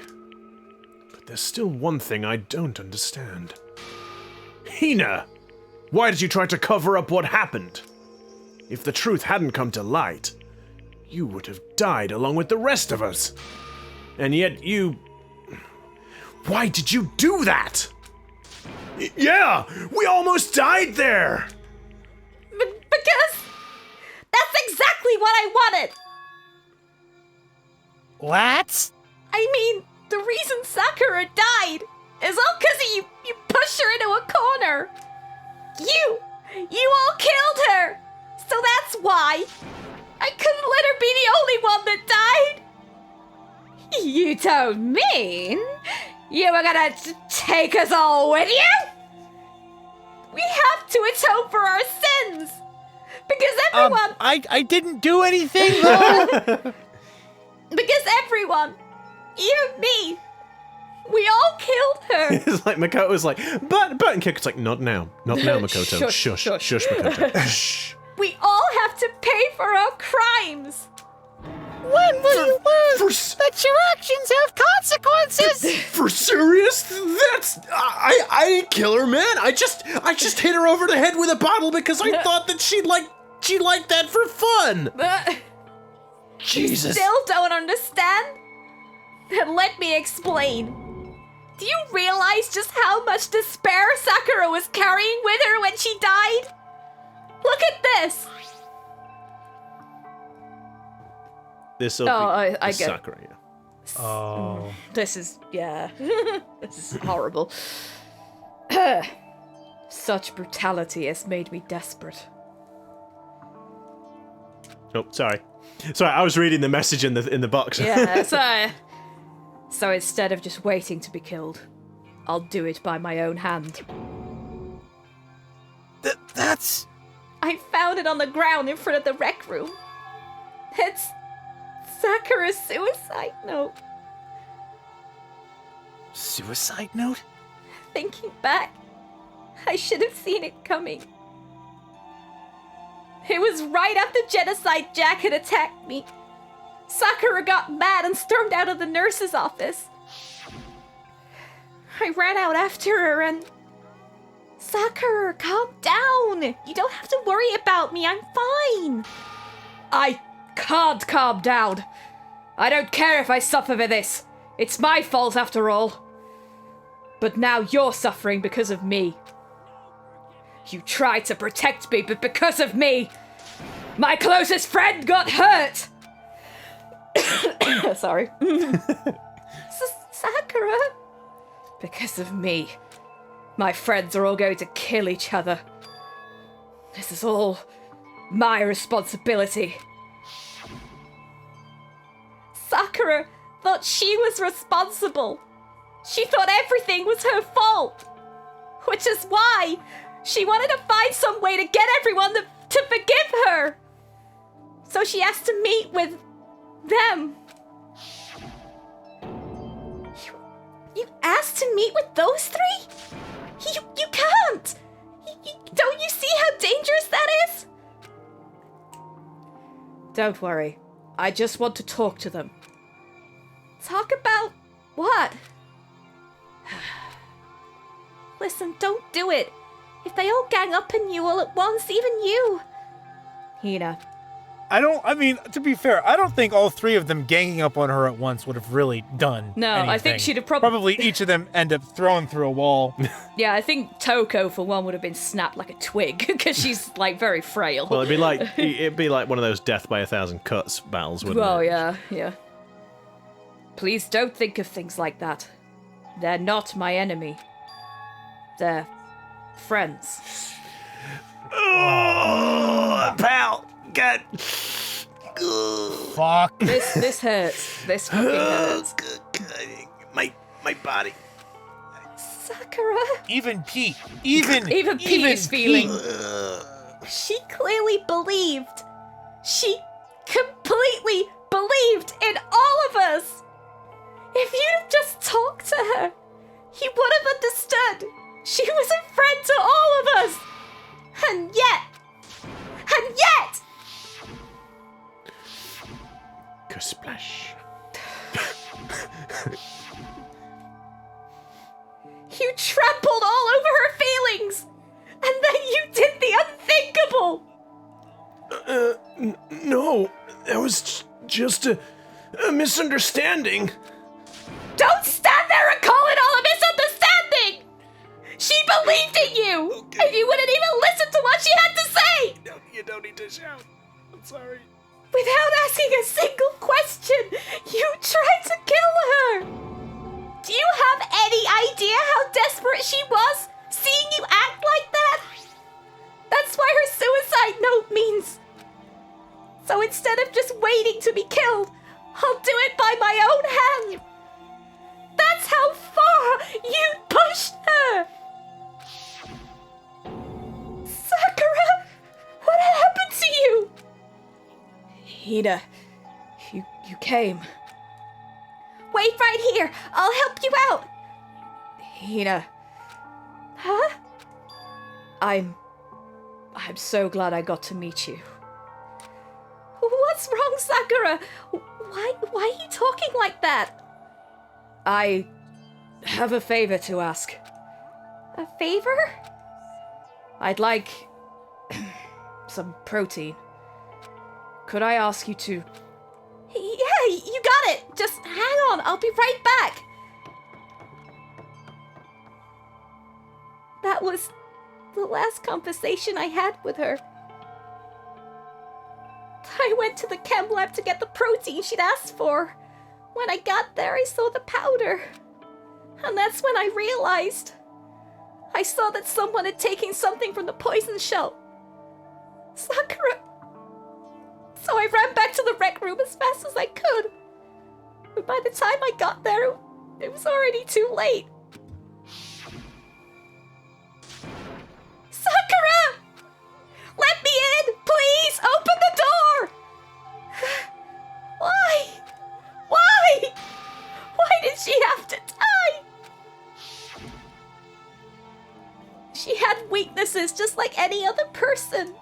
Speaker 1: But there's still one thing I don't understand. Hina! Why did you try to cover up what happened? If the truth hadn't come to light, you would have died along with the rest of us. And yet you... Why did you do that? Yeah! We almost died there!
Speaker 2: Because that's exactly what I wanted.
Speaker 3: What?
Speaker 2: I mean, the reason Sakura died is all because you pushed her into a corner. You all killed her. So that's why. I couldn't let her be the only one that died. You don't mean you were gonna take us all with you? We have to atone for our sins. Because everyone...
Speaker 3: I didn't do anything, though!
Speaker 2: Because everyone, even me, we all killed her.
Speaker 1: It's like Makoto's like, but and Kiko's like, not now, Makoto.
Speaker 2: Shush,
Speaker 1: Shush,
Speaker 2: shush.
Speaker 1: Makoto. Shh.
Speaker 2: We all have to pay for our crimes.
Speaker 3: When will you learn that your actions have consequences?
Speaker 1: For serious? That's I didn't kill her, man. I just hit her over the head with a bottle because I thought that she liked that for fun. Jesus.
Speaker 2: Still don't understand? Then let me explain. Do you realize just how much despair Sakura was carrying with her when she died? Look at this.
Speaker 1: This will
Speaker 2: I
Speaker 1: be
Speaker 2: get
Speaker 1: Sakura, yeah.
Speaker 4: Oh.
Speaker 2: This is, yeah. This is horrible. Such brutality has made me desperate.
Speaker 1: Oh, sorry. Sorry, I was reading the message in the box.
Speaker 2: Yeah, so instead of just waiting to be killed, I'll do it by my own hand.
Speaker 3: That's...
Speaker 2: I found it on the ground in front of the rec room. It's Sakura's suicide note.
Speaker 3: Suicide note?
Speaker 2: Thinking back, I should have seen it coming. It was right after Genocide Jack had attacked me. Sakura got mad and stormed out of the nurse's office. I ran out after her and... Sakura, calm down. You don't have to worry about me. I'm fine. I can't calm down. I don't care if I suffer for this. It's my fault after all. But now you're suffering because of me. You tried to protect me, but because of me, my closest friend got hurt. Sorry. Sakura. Because of me, my friends are all going to kill each other. This is all my responsibility. Sakura thought she was responsible. She thought everything was her fault. Which is why she wanted to find some way to get everyone to forgive her. So she asked to meet with them. You asked to meet with those three? You can't! Don't you see how dangerous that is? Don't worry. I just want to talk to them. Talk about what? Listen, don't do it. If they all gang up on you all at once, even you. Hina.
Speaker 4: To be fair, I don't think all three of them ganging up on her at once would have really done
Speaker 2: No,
Speaker 4: anything.
Speaker 2: I think she'd have
Speaker 4: Probably each of them end up thrown through a wall.
Speaker 2: Yeah, I think Toko, for one, would have been snapped like a twig, because she's, like, very frail.
Speaker 1: Well, it'd be like one of those death by 1,000 cuts battles, wouldn't
Speaker 2: Well,
Speaker 1: it?
Speaker 2: yeah. Please don't think of things like that. They're not my enemy. They're friends.
Speaker 1: Oh, pal, God.
Speaker 4: Fuck.
Speaker 2: This hurts. This fucking hurts.
Speaker 1: My body.
Speaker 2: Sakura.
Speaker 4: Even Pete
Speaker 2: is feeling. She clearly believed. She completely believed in all of us. If you'd have just talked to her, you would have understood. She was a friend to all of us. And yet.
Speaker 1: Splash.
Speaker 2: You trampled all over her feelings. And then you did the unthinkable.
Speaker 1: No, that was just a misunderstanding.
Speaker 2: Don't stand there and call it all a misunderstanding! She believed in you! Okay. And you wouldn't even listen to what she had to say!
Speaker 1: No, you don't need to shout. I'm sorry.
Speaker 2: Without asking a single question, you tried to kill her! Do you have any idea how desperate she was, seeing you act like that? That's why her suicide note means. So instead of just waiting to be killed, I'll do it by my own hand. That's how far you pushed her! Sakura, what happened to you? Hina, you came. Wait right here, I'll help you out. Hina. Huh? I'm so glad I got to meet you. What's wrong, Sakura? Why are you talking like that? I have a favor to ask. A favor? I'd like some protein. Could I ask you to... Yeah, you got it. Just hang on. I'll be right back. That was the last conversation I had with her. I went to the chem lab to get the protein she'd asked for. When I got there, I saw the powder. And that's when I realized. I saw that someone had taken something from the poison shell. Sakura. So I ran back to the rec room as fast as I could. But by the time I got there, it was already too late. Sakura! Let me in! Please, open the door! Why? Why? Why did she have to die? She had weaknesses just like any other person.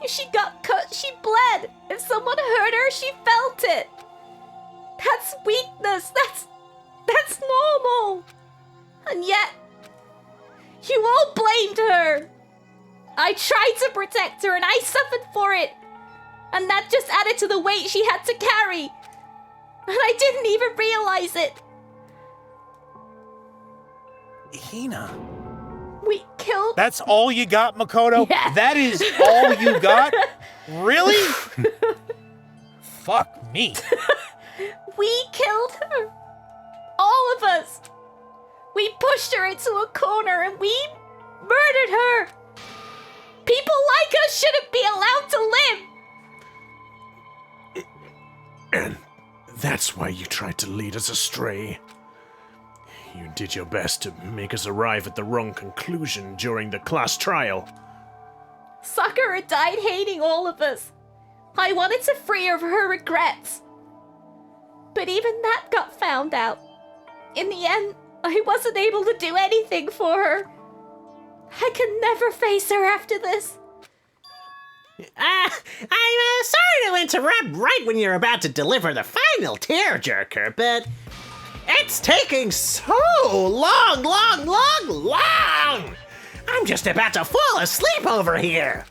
Speaker 2: If she got cut, she bled. If someone hurt her, she felt it. That's weakness. That's normal. And yet, you all blamed her. I tried to protect her and I suffered for it. And that just added to the weight she had to carry. And I didn't even realize it.
Speaker 3: Hina.
Speaker 2: We killed...
Speaker 4: That's all you got, Makoto?
Speaker 2: Yeah.
Speaker 4: That is all you got? Really? Fuck me.
Speaker 2: We killed her. All of us. We pushed her into a corner and we murdered her. People like us shouldn't be allowed to live.
Speaker 1: And That's why you tried to lead us astray. You did your best to make us arrive at the wrong conclusion during the class trial.
Speaker 2: Sakura died hating all of us. I wanted to free her of her regrets. But even that got found out. In the end, I wasn't able to do anything for her. I can never face her after this.
Speaker 5: I'm sorry to interrupt right when you're about to deliver the final tearjerker, but it's taking so long. I'm just about to fall asleep over here.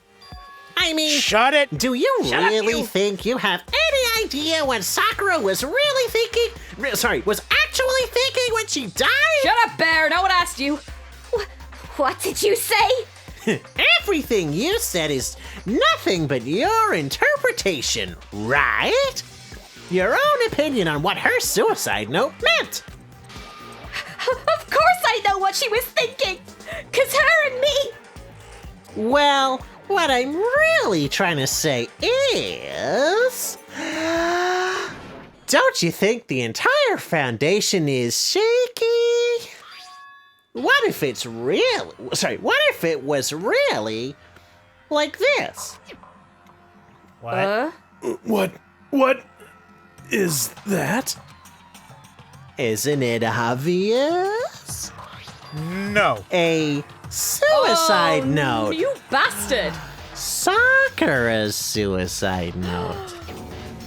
Speaker 5: I mean,
Speaker 3: Shut it!
Speaker 5: do you
Speaker 3: Shut up,
Speaker 5: really
Speaker 3: you.
Speaker 5: think you have any idea what Sakura was really thinking? Was actually thinking when she died?
Speaker 2: Shut up, Bear. No one asked you. What did you say?
Speaker 5: Everything you said is nothing but your interpretation, right? Your own opinion on what her suicide note meant.
Speaker 2: Of course I know what she was thinking. 'Cause her and me.
Speaker 5: Well, what I'm really trying to say is... Don't you think the entire foundation is shaky? What if it's real? Sorry, what if it was really like this?
Speaker 3: What?
Speaker 1: What is that?
Speaker 5: Isn't it obvious?
Speaker 4: No.
Speaker 5: A suicide note.
Speaker 2: You bastard.
Speaker 5: Sakura's suicide note.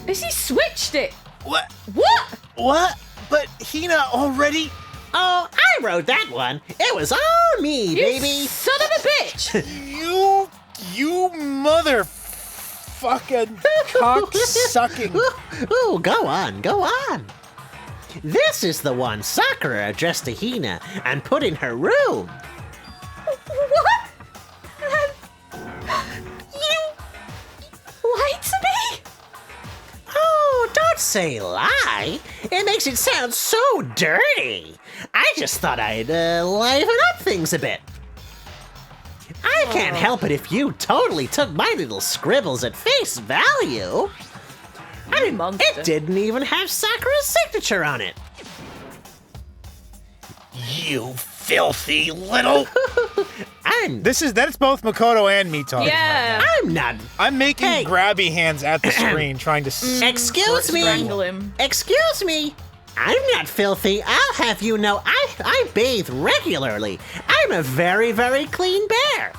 Speaker 2: Has he switched it?
Speaker 3: What?
Speaker 2: What?
Speaker 3: What? But Hina already...
Speaker 5: Oh, I wrote that one. It was all me,
Speaker 2: You
Speaker 5: baby.
Speaker 2: son of a bitch.
Speaker 3: You mother... fucking cock-sucking...
Speaker 5: Ooh, go on. This is the one Sakura addressed to Hina and put in her room.
Speaker 2: What? You lied to me?
Speaker 5: Oh, don't say lie. It makes it sound so dirty. I just thought I'd liven up things a bit. I can't help it if you totally took my little scribbles at face value. I mean,
Speaker 2: monster.
Speaker 5: it didn't even have Sakura's signature on it.
Speaker 3: You filthy little...
Speaker 4: That's both Makoto and me talking.
Speaker 2: Yeah.
Speaker 5: I'm not.
Speaker 4: I'm making
Speaker 5: Hey.
Speaker 4: grabby hands at the screen trying to
Speaker 5: Excuse me.
Speaker 2: Strangle him.
Speaker 5: Excuse me. I'm not filthy. I'll have you know I bathe regularly. I'm a very, very clean bear.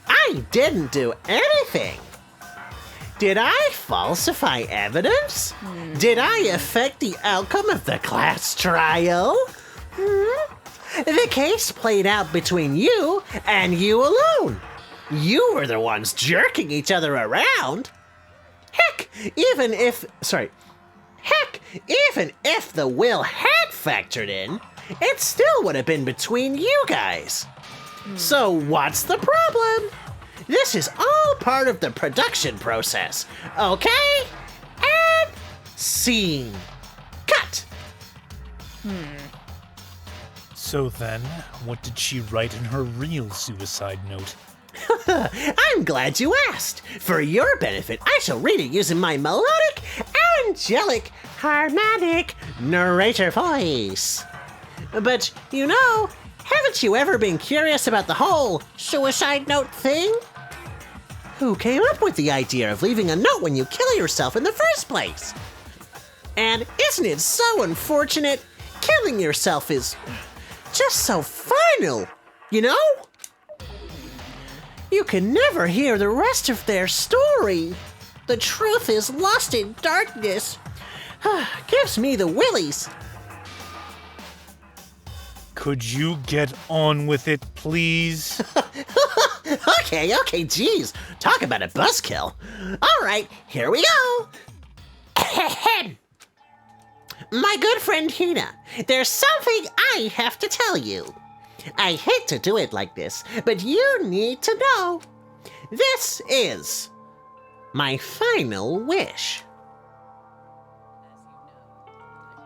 Speaker 5: I didn't do anything. Did I falsify evidence? Did I affect the outcome of the class trial? The case played out between you and you alone. You were the ones jerking each other around. Heck, even if the will had factored in, it still would have been between you guys. So what's the problem? This is all part of the production process, okay? And scene. Cut.
Speaker 4: So then, what did she write in her real suicide note?
Speaker 5: I'm glad you asked. For your benefit, I shall read it using my melodic, angelic, harmonic narrator voice. But, haven't you ever been curious about the whole suicide note thing? Who came up with the idea of leaving a note when you kill yourself in the first place? And isn't it so unfortunate? Killing yourself is just so final, you know? You can never hear the rest of their story. The truth is lost in darkness. Gives me the willies.
Speaker 4: Could you get on with it, please?
Speaker 5: Okay, geez. Talk about a buzzkill. All right, here we go. My good friend Hina, there's something I have to tell you. I hate to do it like this, but you need to know. This is my final wish.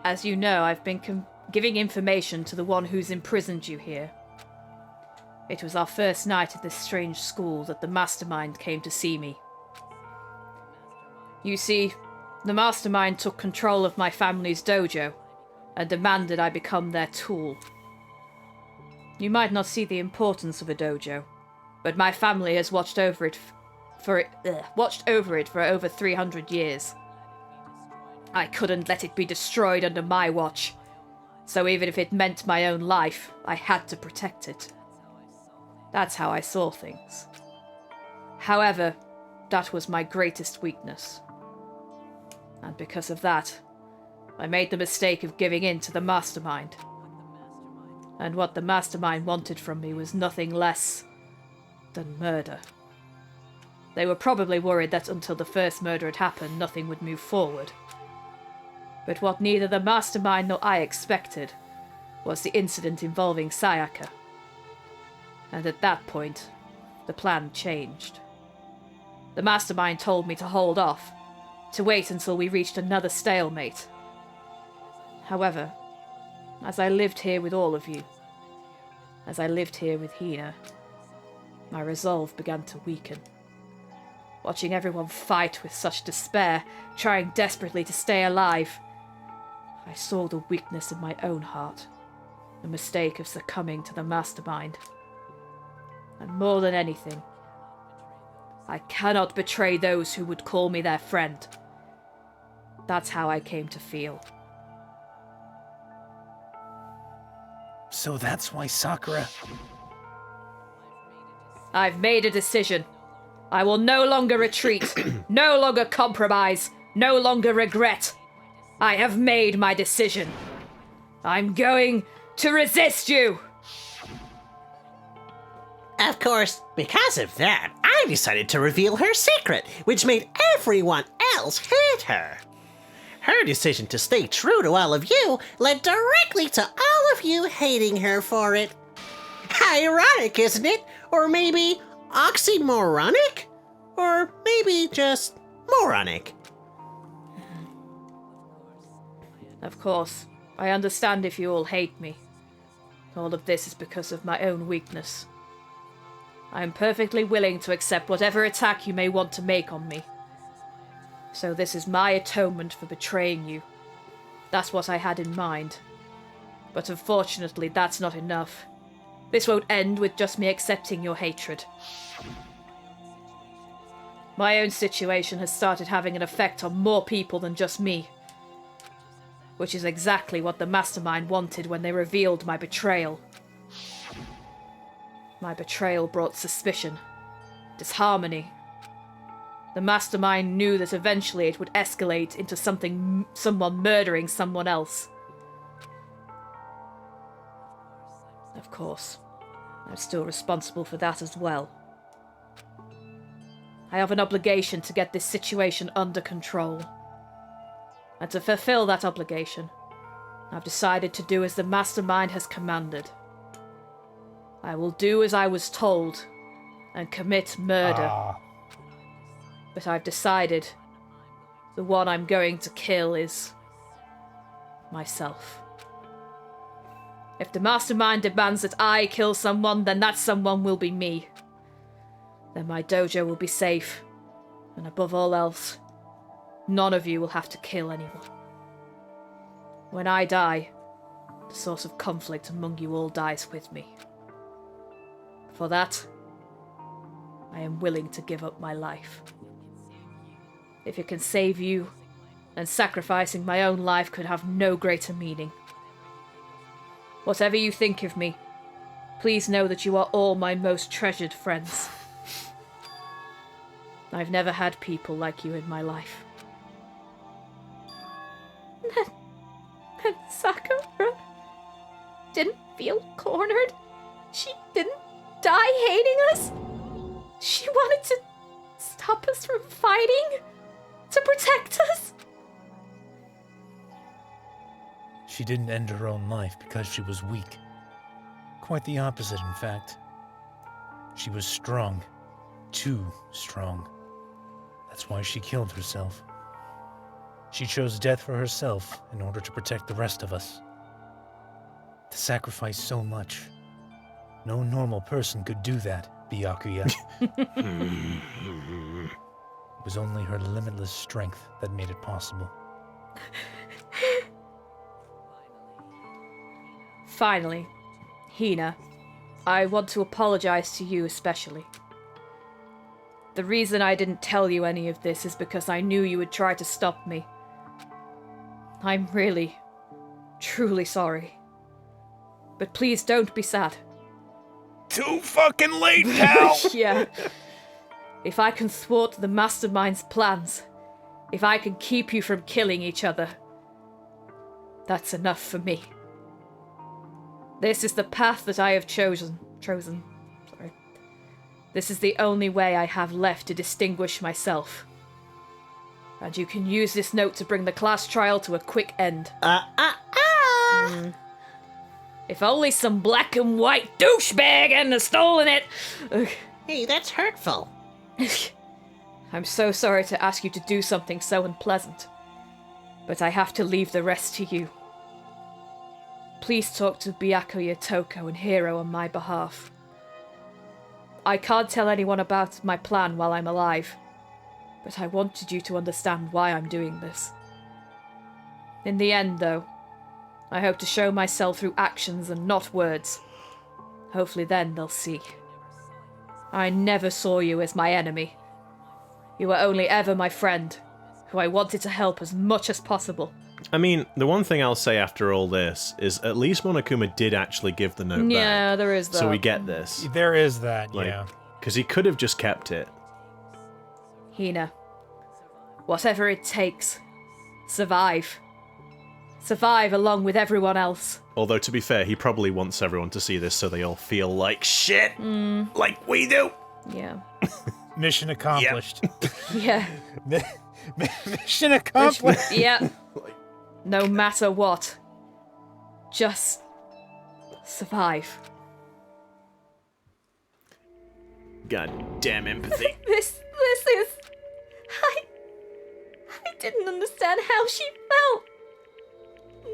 Speaker 2: As you know, I've been giving information to the one who's imprisoned you here. It was our first night at this strange school that the mastermind came to see me. You see, The mastermind took control of my family's dojo and demanded I become their tool. You might not see the importance of a dojo, but my family has watched over it for over 300 years. I couldn't let it be destroyed under my watch, so even if it meant my own life, I had to protect it. That's how I saw things. However, that was my greatest weakness. And because of that, I made the mistake of giving in to the mastermind. And what the mastermind wanted from me was nothing less than murder. They were probably worried that until the first murder had happened, nothing would move forward. But what neither the mastermind nor I expected was the incident involving Sayaka. And at that point, the plan changed. The mastermind told me to hold off, to wait until we reached another stalemate. However, as I lived here with all of you, as I lived here with Hina, my resolve began to weaken. Watching everyone fight with such despair, trying desperately to stay alive, I saw the weakness in my own heart, the mistake of succumbing to the mastermind. And more than anything, I cannot betray those who would call me their friend. That's how I came to feel.
Speaker 3: So that's why Sakura...
Speaker 2: I've made a decision. I will no longer retreat, no longer compromise, no longer regret. I have made my decision. I'm going to resist you!
Speaker 5: Of course, because of that, I decided to reveal her secret, which made everyone else hate her. Her decision to stay true to all of you led directly to all of you hating her for it. Ironic, isn't it? Or maybe oxymoronic? Or maybe just moronic?
Speaker 2: Of course, I understand if you all hate me. All of this is because of my own weakness. I am perfectly willing to accept whatever attack you may want to make on me. So this is my atonement for betraying you. That's what I had in mind. But unfortunately, that's not enough. This won't end with just me accepting your hatred. My own situation has started having an effect on more people than just me. Which is exactly what the mastermind wanted when they revealed my betrayal. My betrayal brought suspicion, disharmony. The mastermind knew that eventually it would escalate into someone murdering someone else. Of course, I'm still responsible for that as well. I have an obligation to get this situation under control. And to fulfill that obligation, I've decided to do as the mastermind has commanded. I will do as I was told and commit murder. But I've decided the one I'm going to kill is myself. If the mastermind demands that I kill someone, then that someone will be me. Then my dojo will be safe. And above all else, none of you will have to kill anyone. When I die, the source of conflict among you all dies with me. For that, I am willing to give up my life. If it can save you, then sacrificing my own life could have no greater meaning. Whatever you think of me, please know that you are all my most treasured friends. I've never had people like you in my life. And Sakura didn't feel cornered. She didn't die hating us. She wanted to stop us from fighting, to protect us.
Speaker 4: She didn't end her own life because she was weak. Quite the opposite, in fact. She was strong. Too strong. That's why she killed herself. She chose death for herself in order to protect the rest of us. To sacrifice so much. No normal person could do that, Byakuya.
Speaker 3: was only her limitless strength that made it possible.
Speaker 2: Finally, Hina, I want to apologize to you especially. The reason I didn't tell you any of this is because I knew you would try to stop me. I'm really, truly sorry. But please don't be sad.
Speaker 3: Too fucking late, pal!
Speaker 2: Yeah. If I can thwart the mastermind's plans, if I can keep you from killing each other, that's enough for me. This is the path that I have chosen. Sorry. This is the only way I have left to distinguish myself. And you can use this note to bring the class trial to a quick end. If only some black and white douchebag hadn't have stolen it! Ugh.
Speaker 5: Hey, that's hurtful.
Speaker 2: I'm so sorry to ask you to do something so unpleasant, but I have to leave the rest to you. Please talk to Byakuya, Toko, and Hiro on my behalf. I can't tell anyone about my plan while I'm alive, but I wanted you to understand why I'm doing this. In the end, though, I hope to show myself through actions and not words. Hopefully then they'll see. I never saw you as my enemy. You were only ever my friend, who I wanted to help as much as possible.
Speaker 1: I mean, the one thing I'll say after all this is at least Monokuma did actually give the note back.
Speaker 2: Yeah, there is that.
Speaker 1: So we get this.
Speaker 3: There is that,
Speaker 1: Like,
Speaker 3: yeah.
Speaker 1: Because he could have just kept it.
Speaker 2: Hina, whatever it takes, survive. Survive along with everyone else.
Speaker 1: Although, to be fair, he probably wants everyone to see this so they all feel like shit. Like we do.
Speaker 2: Yeah.
Speaker 3: Mission accomplished.
Speaker 2: Yeah.
Speaker 3: Mission accomplished.
Speaker 2: Yeah. No matter what. Just survive.
Speaker 1: Goddamn empathy.
Speaker 2: This is... I didn't understand how she felt.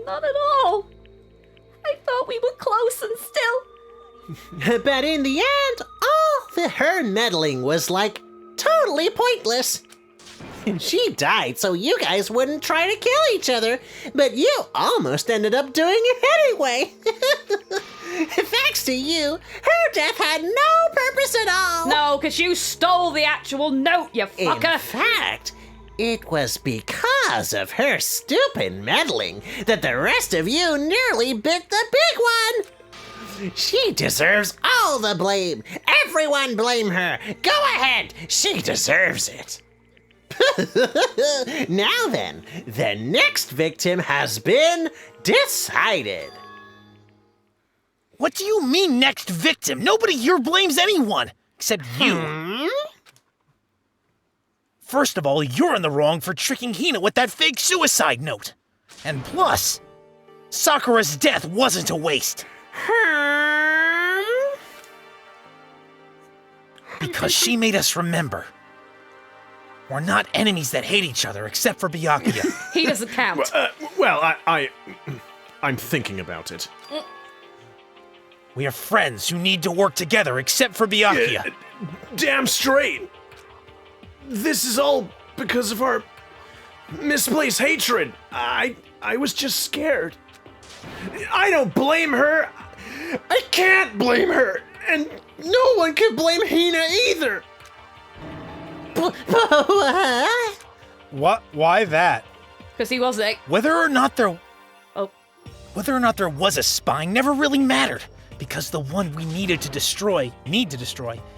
Speaker 2: Not at all. I thought we were close and still.
Speaker 5: But in the end, all her meddling was like totally pointless. She died so you guys wouldn't try to kill each other, but you almost ended up doing it anyway. Thanks to you, her death had no purpose at all.
Speaker 2: No, because you stole the actual note, you fucker.
Speaker 5: In fact, it was because of her stupid meddling that the rest of you nearly bit the big one. She deserves all the blame. Everyone blame her. Go ahead. She deserves it. Now then, the next victim has been decided.
Speaker 3: What do you mean, next victim? Nobody here blames anyone, except you. First of all, you're in the wrong for tricking Hina with that fake suicide note. And plus, Sakura's death wasn't a waste. Because she made us remember. We're not enemies that hate each other, except for Byakuya.
Speaker 2: He doesn't count.
Speaker 1: I'm thinking about it.
Speaker 3: We are friends who need to work together, except for Byakuya.
Speaker 1: Damn straight. This is all because of our misplaced hatred. I was just scared. I don't blame her. I can't blame her. And no one can blame Hina either.
Speaker 3: What? Why that?
Speaker 2: Because he wasn't...
Speaker 3: Whether or not there
Speaker 2: Oh,
Speaker 3: was a spine never really mattered, because the one we need to destroy,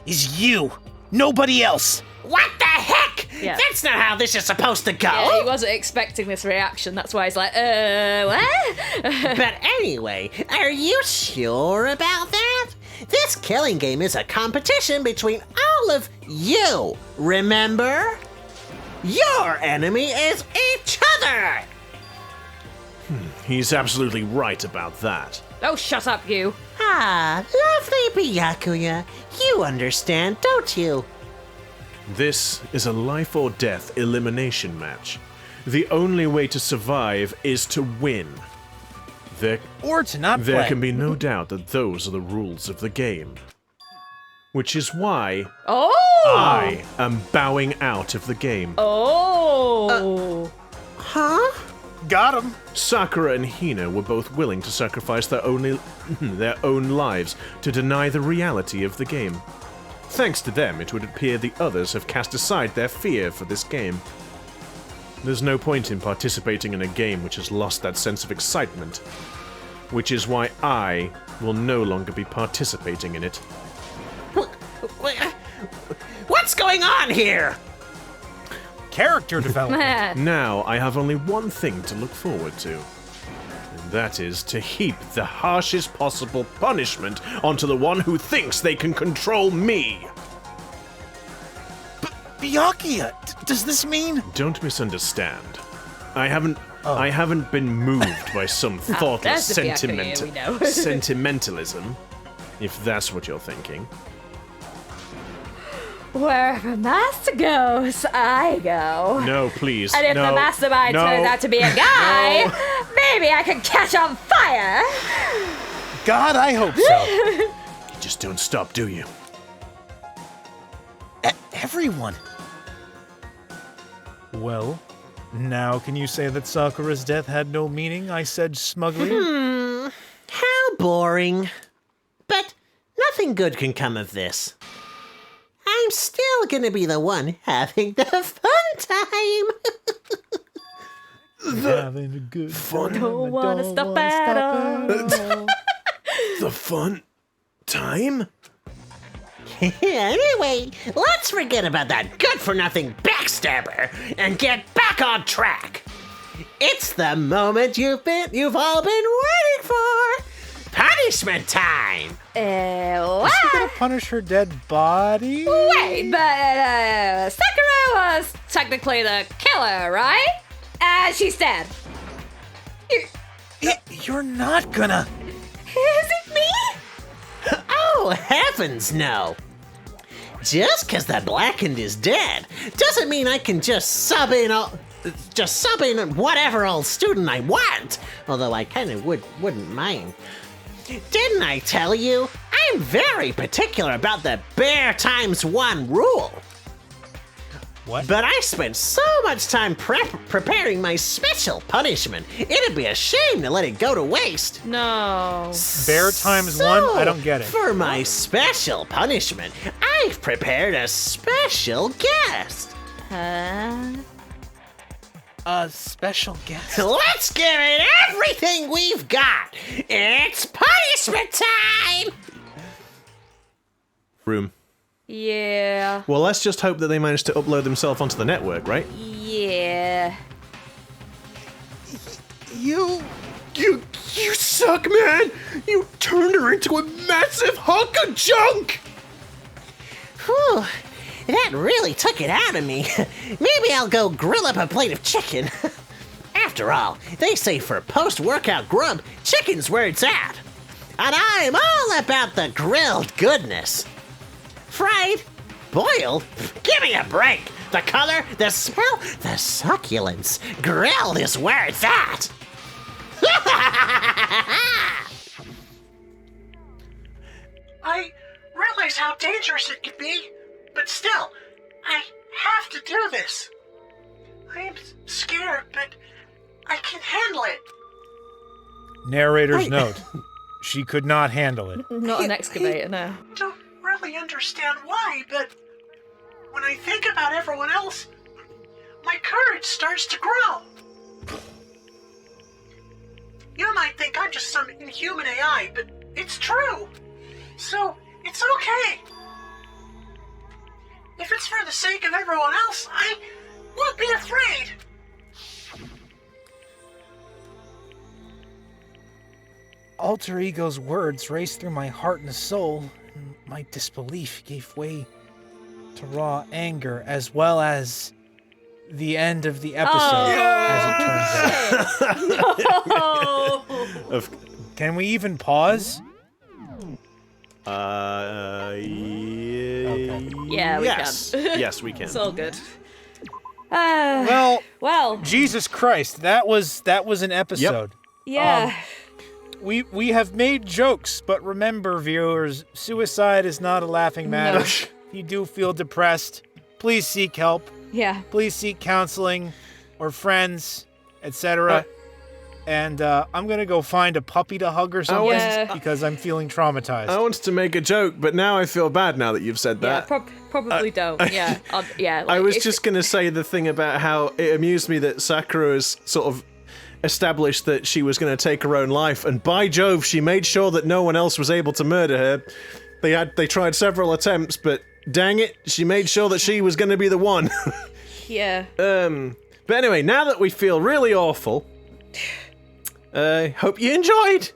Speaker 3: is you. Nobody else.
Speaker 5: What the heck?
Speaker 2: Yeah.
Speaker 5: That's not how this is supposed to go.
Speaker 2: yeah, he wasn't expecting this reaction. That's why he's like, what?
Speaker 5: But anyway, are you sure about that? This killing game is a competition between all of you, remember? Your enemy is each other!
Speaker 1: He's absolutely right about that.
Speaker 2: Oh, shut up, you.
Speaker 5: Ah, lovely Byakuya. You understand, don't you?
Speaker 1: This is a life or death elimination match. The only way to survive is to win.
Speaker 3: Or to not
Speaker 1: There
Speaker 3: play.
Speaker 1: can be no doubt that those are the rules of the game. which is why
Speaker 2: Oh!
Speaker 1: I am bowing out of the game.
Speaker 2: Oh!
Speaker 5: Huh?
Speaker 4: Got him.
Speaker 1: Sakura and Hina were both willing to sacrifice their own lives to deny the reality of the game. Thanks to them, it would appear the others have cast aside their fear for this game. There's no point in participating in a game which has lost that sense of excitement, which is why I will no longer be participating in it.
Speaker 5: What's going on here?
Speaker 3: Character development.
Speaker 1: Now I have only one thing to look forward to, and that is to heap the harshest possible punishment onto the one who thinks they can control me.
Speaker 3: Byakuya, does this mean?
Speaker 1: Don't misunderstand. I haven't been moved by some thoughtless
Speaker 2: there's the Byakuya we know.
Speaker 1: sentimentalism, if that's what you're thinking.
Speaker 2: Wherever master goes, I go.
Speaker 1: No, please.
Speaker 2: And if
Speaker 1: no,
Speaker 2: the mastermind
Speaker 1: no,
Speaker 2: turns out to be a guy,
Speaker 1: no.
Speaker 2: maybe I can catch on fire.
Speaker 3: God, I hope so.
Speaker 1: You just don't stop, do you?
Speaker 3: Everyone.
Speaker 4: Well, now can you say that Sakura's death had no meaning? I said smugly.
Speaker 5: How boring. But nothing good can come of this. I'm still gonna be the one having the fun time.
Speaker 4: Having a good fun.
Speaker 2: Don't wanna stop at all.
Speaker 1: The fun time?
Speaker 5: Anyway, let's forget about that good-for-nothing backstabber and get back on track. It's the moment you've all been waiting for. Punishment time.
Speaker 2: What?
Speaker 4: Is she gonna punish her dead body?
Speaker 2: Wait, but Sakura was technically the killer, right? She's dead.
Speaker 3: You're not gonna.
Speaker 2: Is it me?
Speaker 5: Oh, heavens no. Just because the Blackened is dead doesn't mean I can just sub in whatever old student I want. Although I kind of wouldn't mind. Didn't I tell you? I'm very particular about the bare times one rule.
Speaker 3: What?
Speaker 5: But I spent so much time preparing my special punishment. It'd be a shame to let it go to waste.
Speaker 2: No.
Speaker 4: Bear times one? I don't get it.
Speaker 5: For my special punishment, I've prepared a special guest.
Speaker 3: A special guest.
Speaker 5: Let's give it everything we've got. It's punishment time.
Speaker 1: Room.
Speaker 2: Yeah.
Speaker 1: Well, let's just hope that they manage to upload themselves onto the network, right?
Speaker 2: Yeah.
Speaker 1: You suck, man! You turned her into a massive hunk of junk!
Speaker 5: Whew, that really took it out of me. Maybe I'll go grill up a plate of chicken. After all, they say for post-workout grub, chicken's where it's at. And I'm all about the grilled goodness. Fried? Boiled? Give me a break. The color, the smell, the succulence. Grilled is where it's at. I realize how dangerous it could be, but still, I have to do this. I am scared, but I can handle it.
Speaker 4: Narrator's note. She could not handle it.
Speaker 2: Not an excavator, no.
Speaker 5: Don't really understand why, but when I think about everyone else, my courage starts to grow. You might think I'm just some inhuman AI, but it's true. So, it's okay. If it's for the sake of everyone else, I won't be afraid.
Speaker 3: Alter Ego's words raced through my heart and soul, and my disbelief gave way to raw anger, as well as the end of the episode, as it turns out.
Speaker 2: No.
Speaker 4: Can we even pause?
Speaker 2: Yeah, we
Speaker 1: yes.
Speaker 2: can.
Speaker 1: Yes, we can.
Speaker 2: It's all good.
Speaker 4: Well,
Speaker 2: Well,
Speaker 4: Jesus Christ, that was an episode.
Speaker 2: yeah.
Speaker 4: we have made jokes, but remember, viewers, suicide is not a laughing matter.
Speaker 2: No.
Speaker 4: If you do feel depressed, please seek help.
Speaker 2: Yeah.
Speaker 4: Please seek counseling or friends, etc. And I'm gonna go find a puppy to hug or something
Speaker 2: Yeah.
Speaker 4: because I'm feeling traumatized.
Speaker 1: I wanted to make a joke, but now I feel bad now that you've said
Speaker 2: Yeah,
Speaker 1: that.
Speaker 2: probably don't. Yeah. Yeah.
Speaker 1: I
Speaker 2: like,
Speaker 1: was
Speaker 2: if-
Speaker 1: just going to say the thing about how it amused me that Sakura's sort of established that she was going to take her own life, and by Jove, she made sure that no one else was able to murder her. They tried several attempts, but dang it, she made sure that she was going to be the one.
Speaker 2: Yeah.
Speaker 1: But anyway, now that we feel really awful, hope you enjoyed.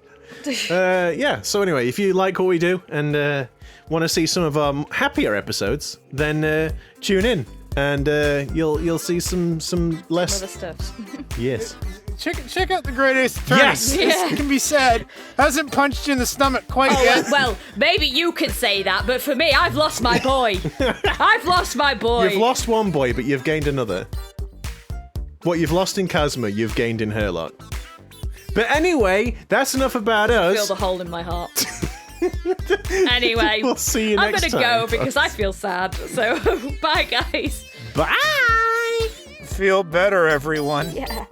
Speaker 1: Yeah, so anyway, if you like what we do and want to see some of our happier episodes, then tune in and you'll see some less.
Speaker 2: Other stuff.
Speaker 1: Yes.
Speaker 4: Check out the Great Ace Attorney.
Speaker 1: Yes!
Speaker 2: Yeah.
Speaker 4: It can be said. Hasn't punched you in the stomach quite yet.
Speaker 2: Well, maybe you could say that, but for me, I've lost my boy. I've lost my boy.
Speaker 1: You've lost one boy, but you've gained another. What you've lost in Kazuma, you've gained in Herlock. But anyway, that's enough about
Speaker 2: I feel
Speaker 1: us.
Speaker 2: the hole in my heart. Anyway,
Speaker 1: We'll see you
Speaker 2: I'm
Speaker 1: next
Speaker 2: gonna
Speaker 1: time.
Speaker 2: go because I feel sad. So, bye, guys.
Speaker 1: Bye!
Speaker 4: Feel better, everyone.
Speaker 2: Yeah.